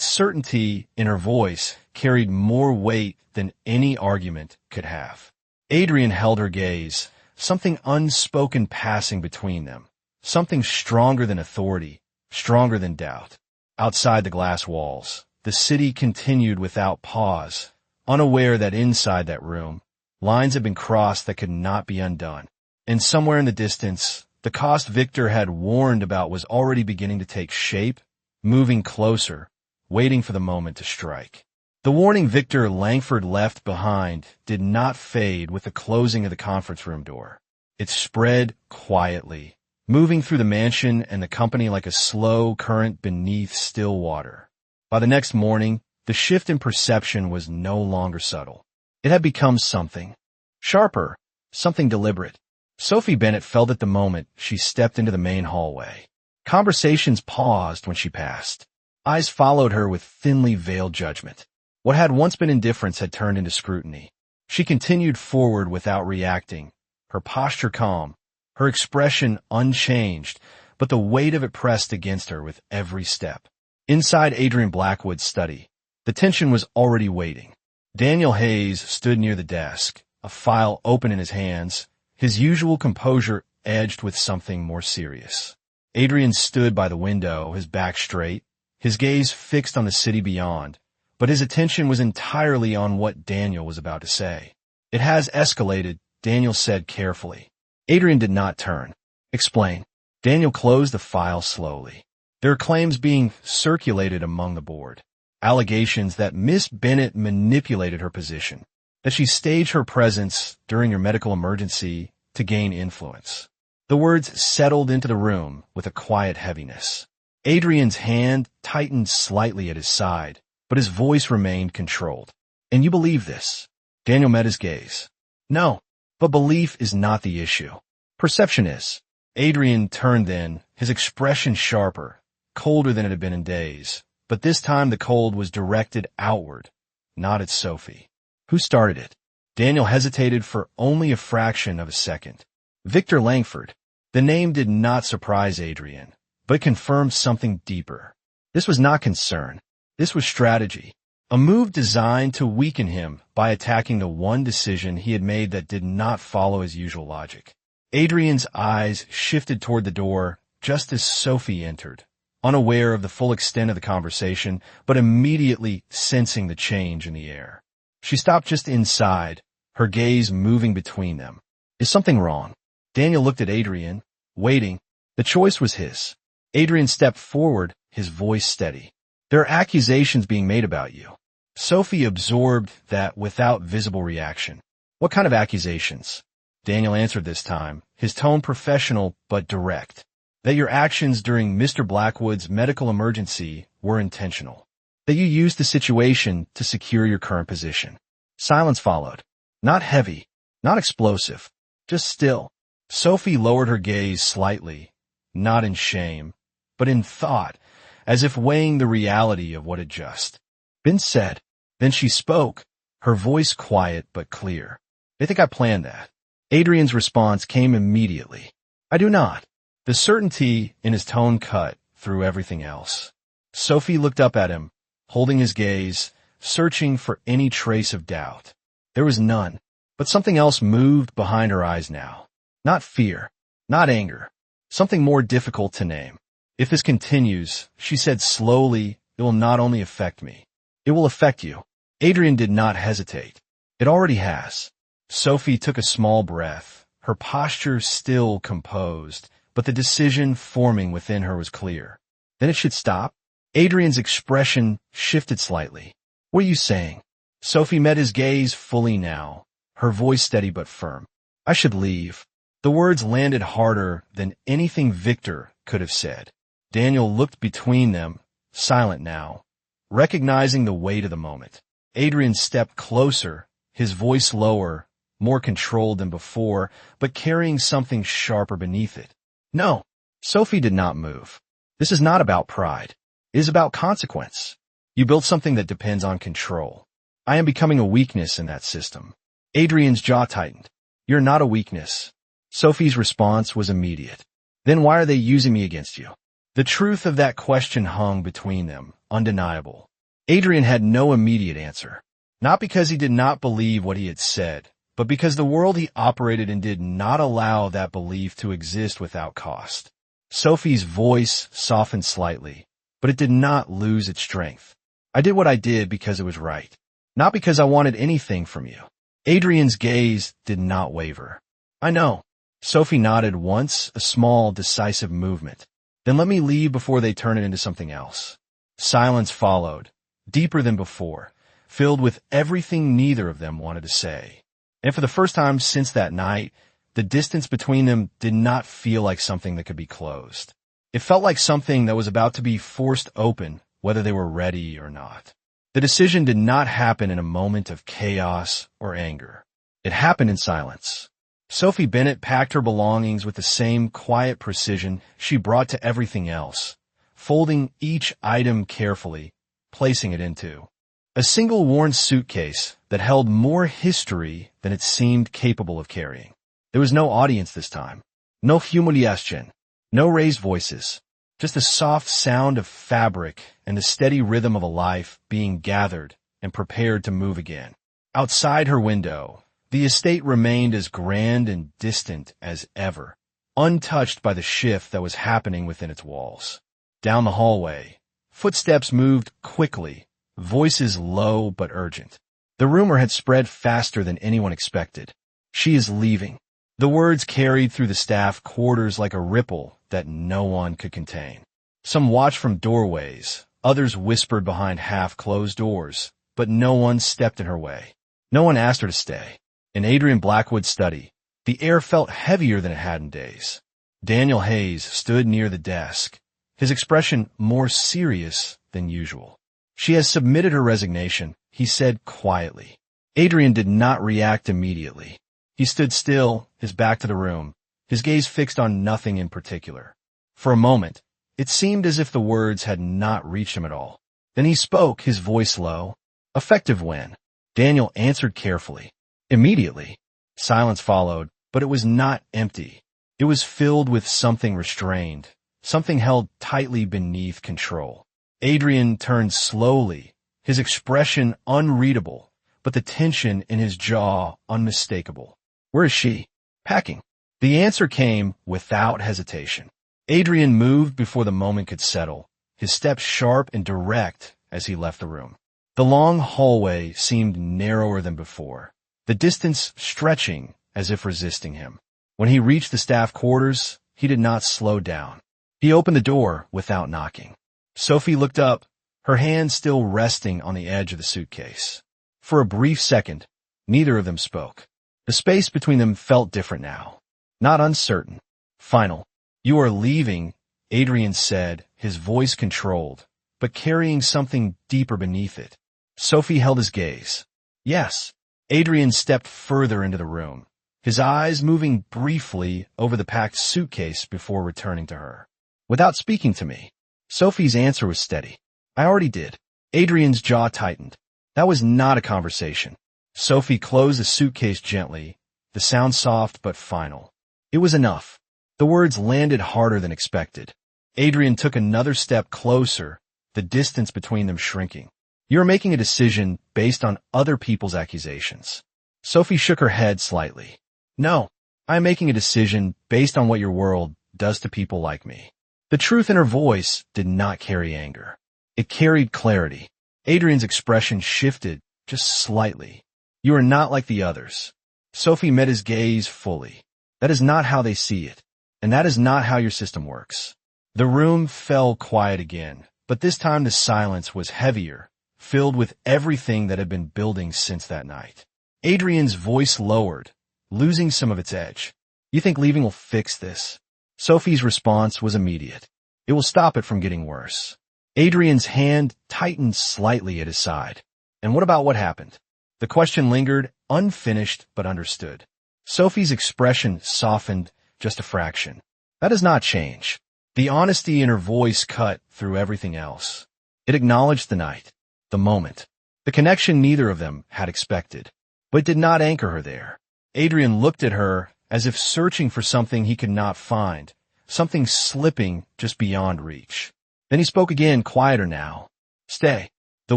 certainty in her voice carried more weight than any argument could have. Adrian held her gaze, something unspoken passing between them, something stronger than authority, stronger than doubt. Outside the glass walls, the city continued without pause, unaware that inside that room, lines had been crossed that could not be undone. And somewhere in the distance, the cost Victor had warned about was already beginning to take shape, moving closer, waiting for the moment to strike. The warning Victor Langford left behind did not fade with the closing of the conference room door. It spread quietly, moving through the mansion and the company like a slow current beneath still water. By the next morning, the shift in perception was no longer subtle. It had become something sharper, something deliberate. Sophie Bennett felt at the moment she stepped into the main hallway. Conversations paused when she passed. Eyes followed her with thinly veiled judgment. What had once been indifference had turned into scrutiny. She continued forward without reacting, her posture calm, her expression unchanged, but the weight of it pressed against her with every step. Inside Adrian Blackwood's study, the tension was already waiting. Daniel Hayes stood near the desk, a file open in his hands, his usual composure edged with something more serious. Adrian stood by the window, his back straight, his gaze fixed on the city beyond, but his attention was entirely on what Daniel was about to say. "It has escalated," Daniel said carefully. Adrian did not turn. "Explain." Daniel closed the file slowly. There are claims being circulated among the board. Allegations that Miss Bennett manipulated her position, that she staged her presence during your medical emergency to gain influence. The words settled into the room with a quiet heaviness. Adrian's hand tightened slightly at his side, but his voice remained controlled. "And you believe this?" Daniel met his gaze. "No, but belief is not the issue. Perception is." Adrian turned then, his expression sharper, colder than it had been in days, but this time the cold was directed outward, not at Sophie. "Who started it?" Daniel hesitated for only a fraction of a second. "Victor Langford." The name did not surprise Adrian, but confirmed something deeper. This was not concern. This was strategy. A move designed to weaken him by attacking the one decision he had made that did not follow his usual logic. Adrian's eyes shifted toward the door just as Sophie entered, unaware of the full extent of the conversation, but immediately sensing the change in the air. She stopped just inside, her gaze moving between them. "Is something wrong?" Daniel looked at Adrian, waiting. The choice was his. Adrian stepped forward, his voice steady. "There are accusations being made about you." Sophie absorbed that without visible reaction. "What kind of accusations?" Daniel answered this time, his tone professional but direct. "That your actions during Mr. Blackwood's medical emergency were intentional. That you used the situation to secure your current position." Silence followed. Not heavy, not explosive, just still. Sophie lowered her gaze slightly, not in shame, but in thought, as if weighing the reality of what had just been said. Then she spoke, her voice quiet but clear. "They think I planned that." Adrian's response came immediately. "I do not." The certainty in his tone cut through everything else. Sophie looked up at him, holding his gaze, searching for any trace of doubt. There was none, but something else moved behind her eyes now. Not fear, not anger, something more difficult to name. "If this continues," she said slowly, "it will not only affect me. It will affect you." Adrian did not hesitate. "It already has." Sophie took a small breath, her posture still composed, but the decision forming within her was clear. "Then it should stop?" Adrian's expression shifted slightly. "What are you saying?" Sophie met his gaze fully now, her voice steady but firm. "I should leave." The words landed harder than anything Victor could have said. Daniel looked between them, silent now, recognizing the weight of the moment. Adrian stepped closer, his voice lower, more controlled than before, but carrying something sharper beneath it. "No." Sophie did not move. "This is not about pride. It is about consequence. You built something that depends on control. I am becoming a weakness in that system." Adrian's jaw tightened. "You're not a weakness." Sophie's response was immediate. "Then why are they using me against you?" The truth of that question hung between them, undeniable. Adrian had no immediate answer. Not because he did not believe what he had said, but because the world he operated in did not allow that belief to exist without cost. Sophie's voice softened slightly, but it did not lose its strength. "I did what I did because it was right, not because I wanted anything from you." Adrian's gaze did not waver. "I know." Sophie nodded once, a small, decisive movement. "Then let me leave before they turn it into something else." Silence followed, deeper than before, filled with everything neither of them wanted to say. And for the first time since that night, the distance between them did not feel like something that could be closed. It felt like something that was about to be forced open, whether they were ready or not. The decision did not happen in a moment of chaos or anger. It happened in silence. Sophie Bennett packed her belongings with the same quiet precision she brought to everything else, folding each item carefully, placing it into a single worn suitcase that held more history than it seemed capable of carrying. There was no audience this time, no humiliation, no raised voices, just the soft sound of fabric and the steady rhythm of a life being gathered and prepared to move again. Outside her window, the estate remained as grand and distant as ever, untouched by the shift that was happening within its walls. Down the hallway, footsteps moved quickly, voices low but urgent. The rumor had spread faster than anyone expected. She is leaving. The words carried through the staff quarters like a ripple that no one could contain. Some watched from doorways, others whispered behind half-closed doors, but no one stepped in her way. No one asked her to stay. In Adrian Blackwood's study, the air felt heavier than it had in days. Daniel Hayes stood near the desk, his expression more serious than usual. "She has submitted her resignation," he said quietly. Adrian did not react immediately. He stood still, his back to the room, his gaze fixed on nothing in particular. For a moment, it seemed as if the words had not reached him at all. Then he spoke, his voice low. "Effective when?" Daniel answered carefully. "Immediately." Silence followed, but it was not empty. It was filled with something restrained, something held tightly beneath control. Adrian turned slowly, his expression unreadable, but the tension in his jaw unmistakable. "Where is she?" "Packing." The answer came without hesitation. Adrian moved before the moment could settle, his steps sharp and direct as he left the room. The long hallway seemed narrower than before, the distance stretching as if resisting him. When he reached the staff quarters, he did not slow down. He opened the door without knocking. Sophie looked up, her hand still resting on the edge of the suitcase. For a brief second, neither of them spoke. The space between them felt different now. Not uncertain. Final. "You are leaving," Adrian said, his voice controlled, but carrying something deeper beneath it. Sophie held his gaze. "Yes." Adrian stepped further into the room, his eyes moving briefly over the packed suitcase before returning to her. "Without speaking to me." Sophie's answer was steady. "I already did." Adrian's jaw tightened. That was not a conversation. Sophie closed the suitcase gently, the sound soft but final. It was enough. The words landed harder than expected. Adrian took another step closer, the distance between them shrinking. "You're making a decision based on other people's accusations." Sophie shook her head slightly. "No, I'm making a decision based on what your world does to people like me." The truth in her voice did not carry anger. It carried clarity. Adrian's expression shifted just slightly. "You are not like the others." Sophie met his gaze fully. "That is not how they see it, and that is not how your system works." The room fell quiet again, but this time the silence was heavier, filled with everything that had been building since that night. Adrian's voice lowered, losing some of its edge. "You think leaving will fix this?" Sophie's response was immediate. "It will stop it from getting worse." Adrian's hand tightened slightly at his side. "And what about what happened?" The question lingered, unfinished but understood. Sophie's expression softened just a fraction. "That does not change." The honesty in her voice cut through everything else. It acknowledged the night, the moment, the connection neither of them had expected, but did not anchor her there. Adrian looked at her as if searching for something he could not find, something slipping just beyond reach. Then he spoke again, quieter now. "Stay." The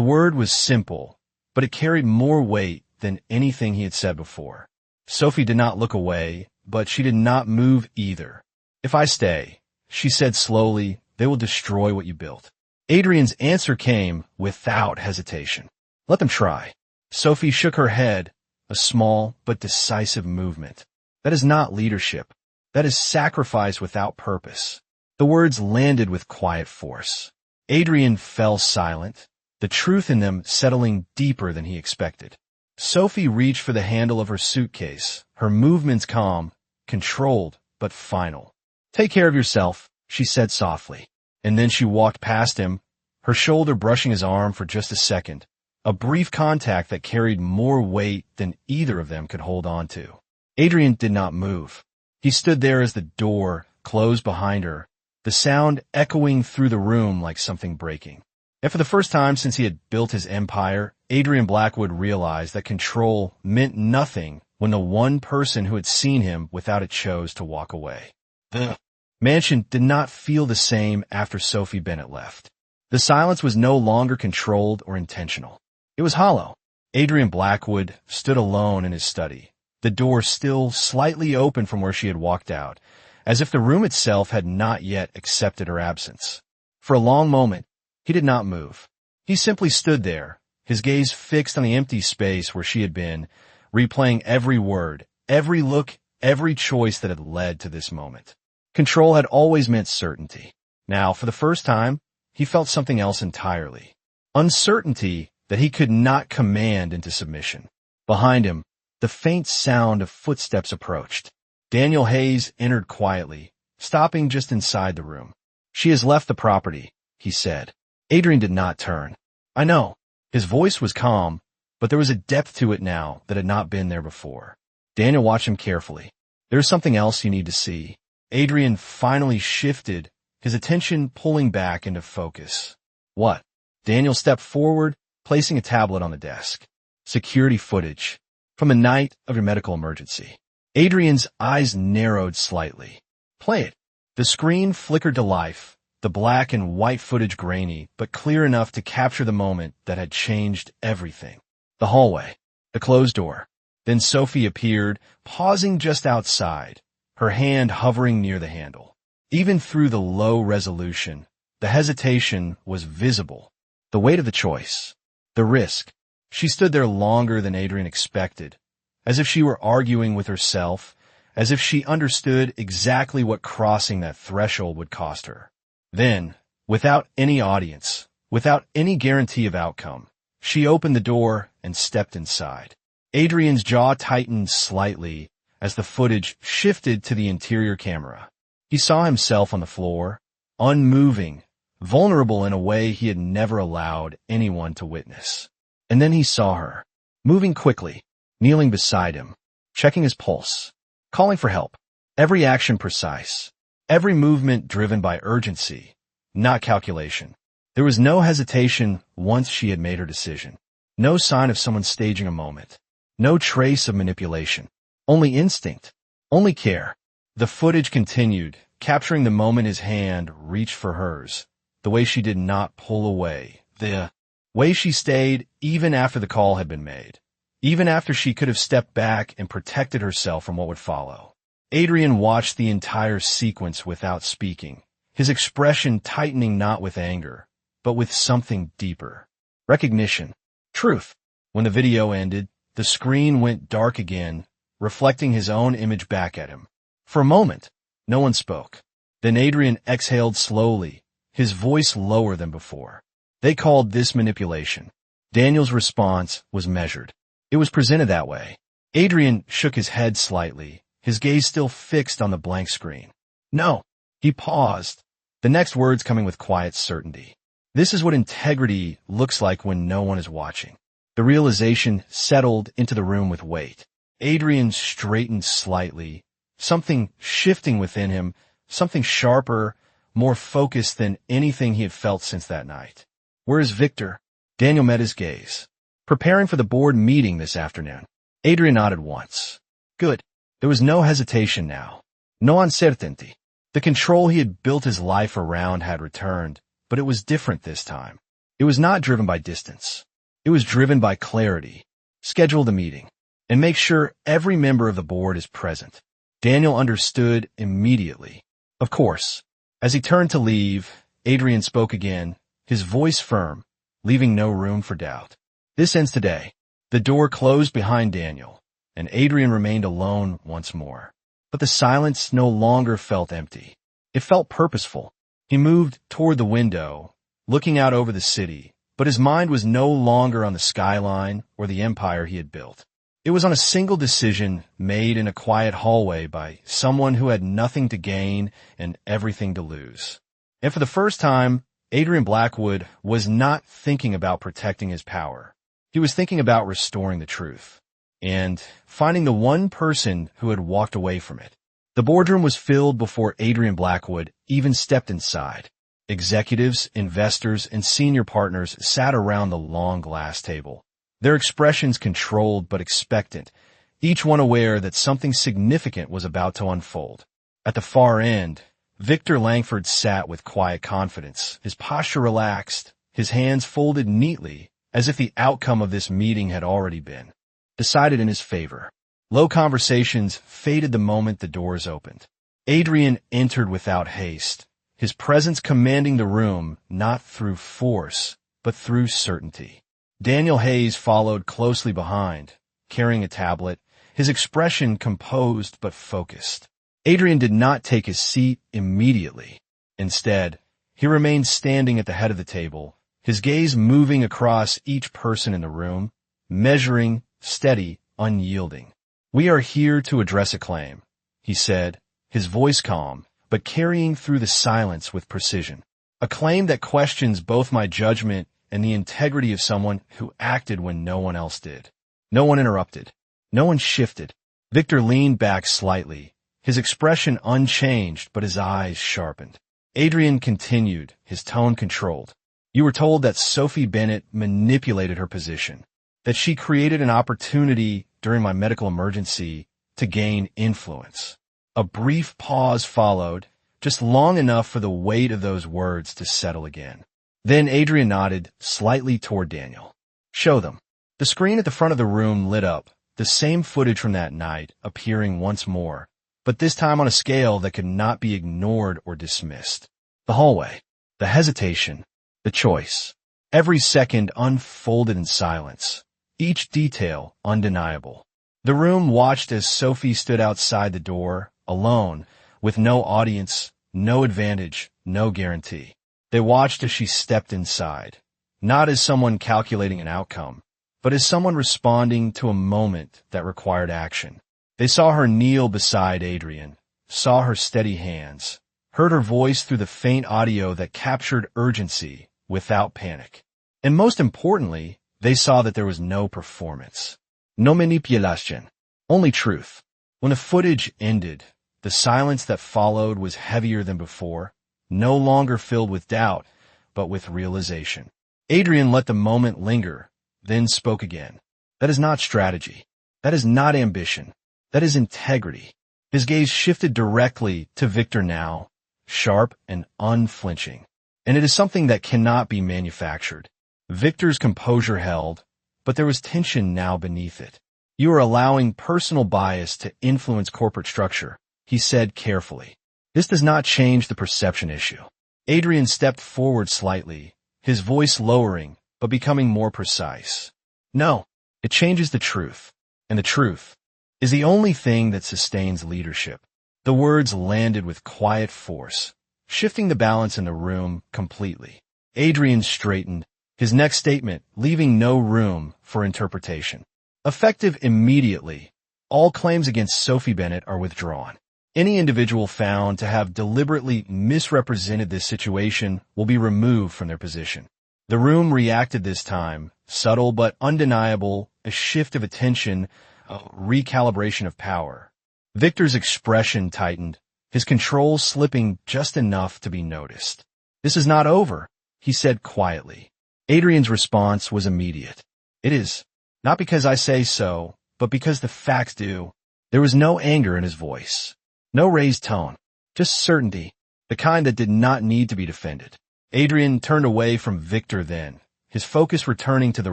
word was simple, but it carried more weight than anything he had said before. Sophie did not look away, but she did not move either. "If I stay," she said slowly, "they will destroy what you built." Adrian's answer came without hesitation. "Let them try." Sophie shook her head, a small but decisive movement. "That is not leadership. That is sacrifice without purpose." The words landed with quiet force. Adrian fell silent, the truth in them settling deeper than he expected. Sophie reached for the handle of her suitcase, her movements calm, controlled, but final. "Take care of yourself," she said softly. And then she walked past him, her shoulder brushing his arm for just a second, a brief contact that carried more weight than either of them could hold on to. Adrian did not move. He stood there as the door closed behind her, the sound echoing through the room like something breaking. And for the first time since he had built his empire, Adrian Blackwood realized that control meant nothing when the one person who had seen him without it chose to walk away. The mansion did not feel the same after Sophie Bennett left. The silence was no longer controlled or intentional. It was hollow. Adrian Blackwood stood alone in his study, the door still slightly open from where she had walked out, as if the room itself had not yet accepted her absence. For a long moment, he did not move. He simply stood there, his gaze fixed on the empty space where she had been, replaying every word, every look, every choice that had led to this moment. Control had always meant certainty. Now, for the first time, he felt something else entirely. Uncertainty that he could not command into submission. Behind him, the faint sound of footsteps approached. Daniel Hayes entered quietly, stopping just inside the room. "She has left the property," he said. Adrian did not turn. "I know." His voice was calm, but there was a depth to it now that had not been there before. Daniel watched him carefully. "There's something else you need to see." Adrian finally shifted, his attention pulling back into focus. "What?" Daniel stepped forward, placing a tablet on the desk. "Security footage from the night of your medical emergency." Adrian's eyes narrowed slightly. "Play it." The screen flickered to life, the black and white footage grainy, but clear enough to capture the moment that had changed everything. The hallway, the closed door. Then Sophie appeared, pausing just outside, her hand hovering near the handle. Even through the low resolution, the hesitation was visible. The weight of the choice, the risk. She stood there longer than Adrian expected, as if she were arguing with herself, as if she understood exactly what crossing that threshold would cost her. Then, without any audience, without any guarantee of outcome, she opened the door and stepped inside. Adrian's jaw tightened slightly as the footage shifted to the interior camera. He saw himself on the floor, unmoving, vulnerable in a way he had never allowed anyone to witness. And then he saw her, moving quickly, kneeling beside him, checking his pulse, calling for help. Every action precise, every movement driven by urgency, not calculation. There was no hesitation once she had made her decision. No sign of someone staging a moment. No trace of manipulation. Only instinct. Only care. The footage continued, capturing the moment his hand reached for hers. The way she did not pull away. The way she stayed even after the call had been made. Even after she could have stepped back and protected herself from what would follow. Adrian watched the entire sequence without speaking, his expression tightening not with anger, but with something deeper. Recognition. Truth. When the video ended, the screen went dark again, reflecting his own image back at him. For a moment, no one spoke. Then Adrian exhaled slowly, his voice lower than before. They called this manipulation. Daniel's response was measured. It was presented that way. Adrian shook his head slightly, his gaze still fixed on the blank screen. "No." He paused, the next words coming with quiet certainty. "This is what integrity looks like when no one is watching." The realization settled into the room with weight. Adrian straightened slightly, something shifting within him, something sharper, more focused than anything he had felt since that night. "Where is Victor?" Daniel met his gaze. "Preparing for the board meeting this afternoon." Adrian nodded once. Good. There was no hesitation now. No uncertainty. The control he had built his life around had returned, but it was different this time. It was not driven by distance. It was driven by clarity. Schedule the meeting, and make sure every member of the board is present. Daniel understood immediately. Of course. As he turned to leave, Adrian spoke again, his voice firm, leaving no room for doubt. "This ends today." The door closed behind Daniel, and Adrian remained alone once more. But the silence no longer felt empty. It felt purposeful. He moved toward the window, looking out over the city, but his mind was no longer on the skyline or the empire he had built. It was on a single decision made in a quiet hallway by someone who had nothing to gain and everything to lose. And for the first time, Adrian Blackwood was not thinking about protecting his power. He was thinking about restoring the truth and finding the one person who had walked away from it. The boardroom was filled before Adrian Blackwood even stepped inside. Executives, investors, and senior partners sat around the long glass table, their expressions controlled but expectant, each one aware that something significant was about to unfold. At the far end, Victor Langford sat with quiet confidence, his posture relaxed, his hands folded neatly, as if the outcome of this meeting had already been decided in his favor. Low conversations faded the moment the doors opened. Adrian entered without haste, his presence commanding the room not through force, but through certainty. Daniel Hayes followed closely behind, carrying a tablet, his expression composed but focused. Adrian did not take his seat immediately. Instead, he remained standing at the head of the table, his gaze moving across each person in the room, measuring, steady, unyielding. "We are here to address a claim," he said, his voice calm, but carrying through the silence with precision. "A claim that questions both my judgment and the integrity of someone who acted when no one else did." No one interrupted. No one shifted. Victor leaned back slightly, his expression unchanged but his eyes sharpened. Adrian continued, his tone controlled. "You were told that Sophie Bennett manipulated her position, that she created an opportunity during my medical emergency to gain influence." A brief pause followed, just long enough for the weight of those words to settle again. Then Adrian nodded slightly toward Daniel. "Show them." The screen at the front of the room lit up, the same footage from that night appearing once more, but this time on a scale that could not be ignored or dismissed. The hallway, the hesitation, the choice. Every second unfolded in silence, each detail undeniable. The room watched as Sophie stood outside the door, alone, with no audience, no advantage, no guarantee. They watched as she stepped inside, not as someone calculating an outcome, but as someone responding to a moment that required action. They saw her kneel beside Adrian, saw her steady hands, heard her voice through the faint audio that captured urgency without panic. And most importantly, they saw that there was no performance. No manipulation, only truth. When the footage ended, the silence that followed was heavier than before, no longer filled with doubt, but with realization. Adrian let the moment linger, then spoke again. "That is not strategy. That is not ambition. That is integrity." His gaze shifted directly to Victor now, sharp and unflinching. "And it is something that cannot be manufactured." Victor's composure held, but there was tension now beneath it. "You are allowing personal bias to influence corporate structure," he said carefully. "This does not change the perception issue." Adrian stepped forward slightly, his voice lowering, but becoming more precise. "No, it changes the truth, and the truth is the only thing that sustains leadership." The words landed with quiet force, shifting the balance in the room completely. Adrian straightened, his next statement leaving no room for interpretation. "Effective immediately, all claims against Sophie Bennett are withdrawn. Any individual found to have deliberately misrepresented this situation will be removed from their position." The room reacted this time, subtle but undeniable, a shift of attention, a recalibration of power. Victor's expression tightened, his control slipping just enough to be noticed. "This is not over," he said quietly. Adrian's response was immediate. "It is, not because I say so, but because the facts do." There was no anger in his voice, no raised tone, just certainty, the kind that did not need to be defended. Adrian turned away from Victor then, his focus returning to the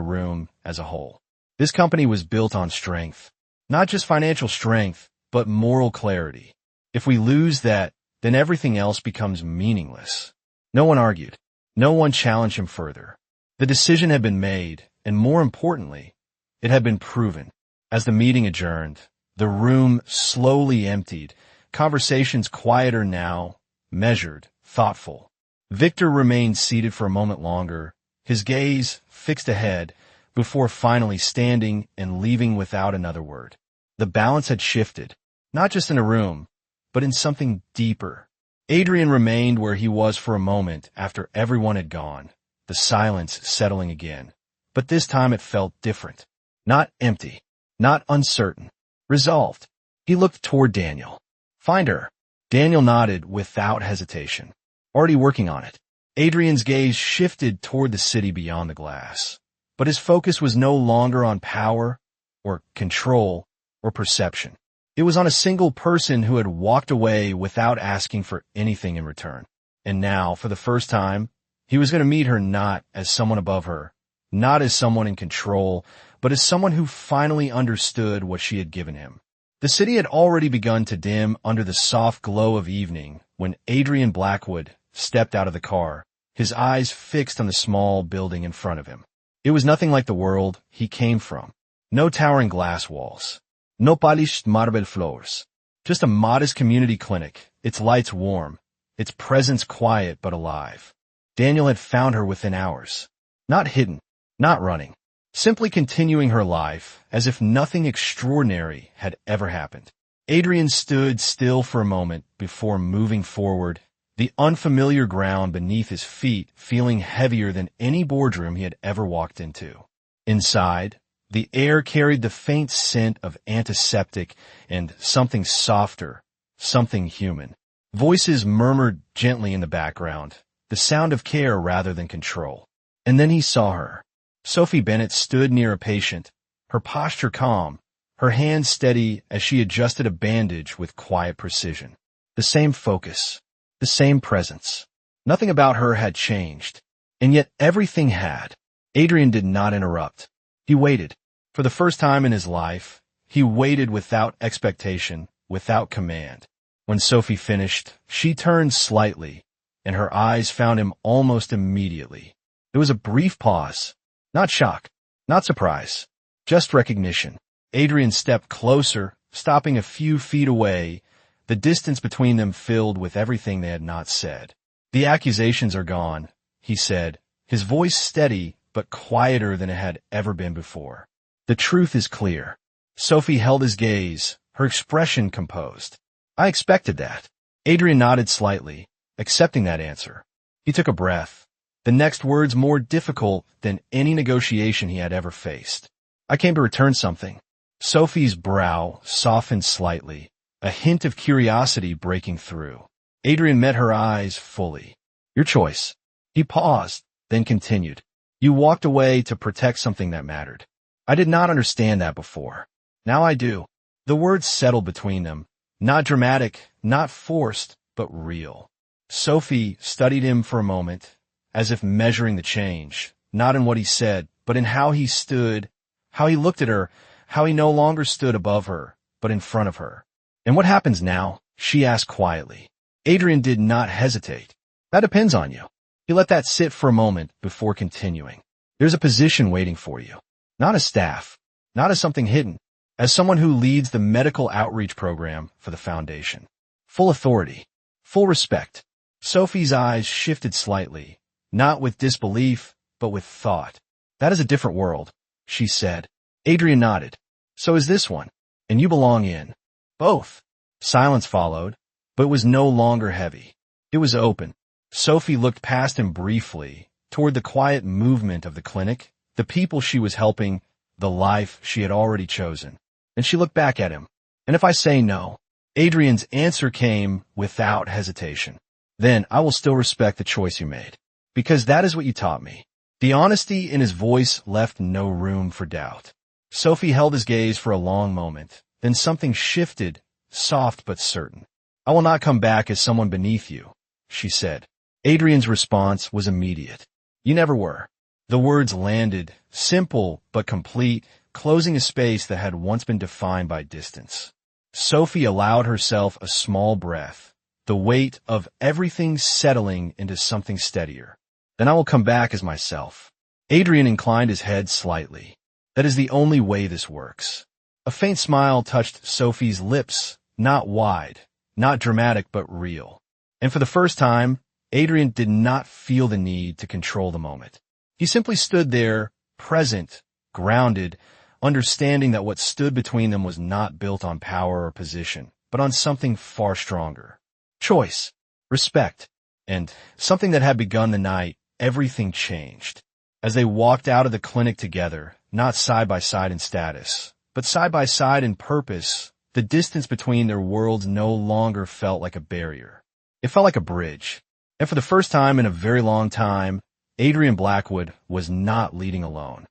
room as a whole. This company was built on strength, not just financial strength, but moral clarity. If we lose that, then everything else becomes meaningless. No one argued. No one challenged him further. The decision had been made, and more importantly, it had been proven. As the meeting adjourned, the room slowly emptied, conversations quieter now, measured, thoughtful. Victor remained seated for a moment longer, his gaze fixed ahead, before finally standing and leaving without another word. The balance had shifted, not just in a room, but in something deeper. Adrian remained where he was for a moment after everyone had gone, the silence settling again. But this time it felt different. Not empty, not uncertain, resolved. He looked toward Daniel. "Find her." Daniel nodded without hesitation. "Already working on it." Adrian's gaze shifted toward the city beyond the glass, but his focus was no longer on power or control or perception. It was on a single person who had walked away without asking for anything in return. And now, for the first time, he was going to meet her not as someone above her, not as someone in control, but as someone who finally understood what she had given him. The city had already begun to dim under the soft glow of evening when Adrian Blackwood stepped out of the car, his eyes fixed on the small building in front of him. It was nothing like the world he came from. No towering glass walls. No polished marble floors. Just a modest community clinic, its lights warm, its presence quiet but alive. Daniel had found her within hours. Not hidden, not running. Simply continuing her life as if nothing extraordinary had ever happened. Adrian stood still for a moment before moving forward, the unfamiliar ground beneath his feet feeling heavier than any boardroom he had ever walked into. Inside, the air carried the faint scent of antiseptic and something softer, something human. Voices murmured gently in the background, the sound of care rather than control. And then he saw her. Sophie Bennett stood near a patient, her posture calm, her hands steady as she adjusted a bandage with quiet precision. The same focus, the same presence. Nothing about her had changed, and yet everything had. Adrian did not interrupt. He waited. For the first time in his life, he waited without expectation, without command. When Sophie finished, she turned slightly, and her eyes found him almost immediately. There was a brief pause. Not shock, not surprise, just recognition. Adrian stepped closer, stopping a few feet away, the distance between them filled with everything they had not said. "The accusations are gone," he said, his voice steady but quieter than it had ever been before. "The truth is clear." Sophie held his gaze, her expression composed. "I expected that." Adrian nodded slightly, accepting that answer. He took a breath, the next words more difficult than any negotiation he had ever faced. "I came to return something." Sophie's brow softened slightly, a hint of curiosity breaking through. Adrian met her eyes fully. "Your choice." He paused, then continued. "You walked away to protect something that mattered. I did not understand that before. Now I do." The words settled between them, not dramatic, not forced, but real. Sophie studied him for a moment, as if measuring the change, not in what he said, but in how he stood, how he looked at her, how he no longer stood above her, but in front of her. "And what happens now?" she asked quietly. Adrian did not hesitate. "That depends on you." He let that sit for a moment before continuing. "There's a position waiting for you. Not as staff, not as something hidden, as someone who leads the medical outreach program for the foundation. Full authority, full respect." Sophie's eyes shifted slightly, not with disbelief, but with thought. "That is a different world," she said. Adrian nodded. "So is this one, and you belong in both." Silence followed, but it was no longer heavy. It was open. Sophie looked past him briefly, toward the quiet movement of the clinic, the people she was helping, the life she had already chosen. Then she looked back at him. "And if I say no?" Adrian's answer came without hesitation. "Then I will still respect the choice you made. Because that is what you taught me." The honesty in his voice left no room for doubt. Sophie held his gaze for a long moment, then something shifted, soft but certain. "I will not come back as someone beneath you," she said. Adrian's response was immediate. "You never were." The words landed, simple but complete, closing a space that had once been defined by distance. Sophie allowed herself a small breath, the weight of everything settling into something steadier. "Then I will come back as myself." Adrian inclined his head slightly. "That is the only way this works." A faint smile touched Sophie's lips, not wide, not dramatic but real. And for the first time, Adrian did not feel the need to control the moment. He simply stood there, present, grounded, understanding that what stood between them was not built on power or position, but on something far stronger. Choice, respect, and something that had begun the night everything changed. As they walked out of the clinic together, not side by side in status, but side by side in purpose, the distance between their worlds no longer felt like a barrier. It felt like a bridge. And for the first time in a very long time, Adrian Blackwood was not leading alone.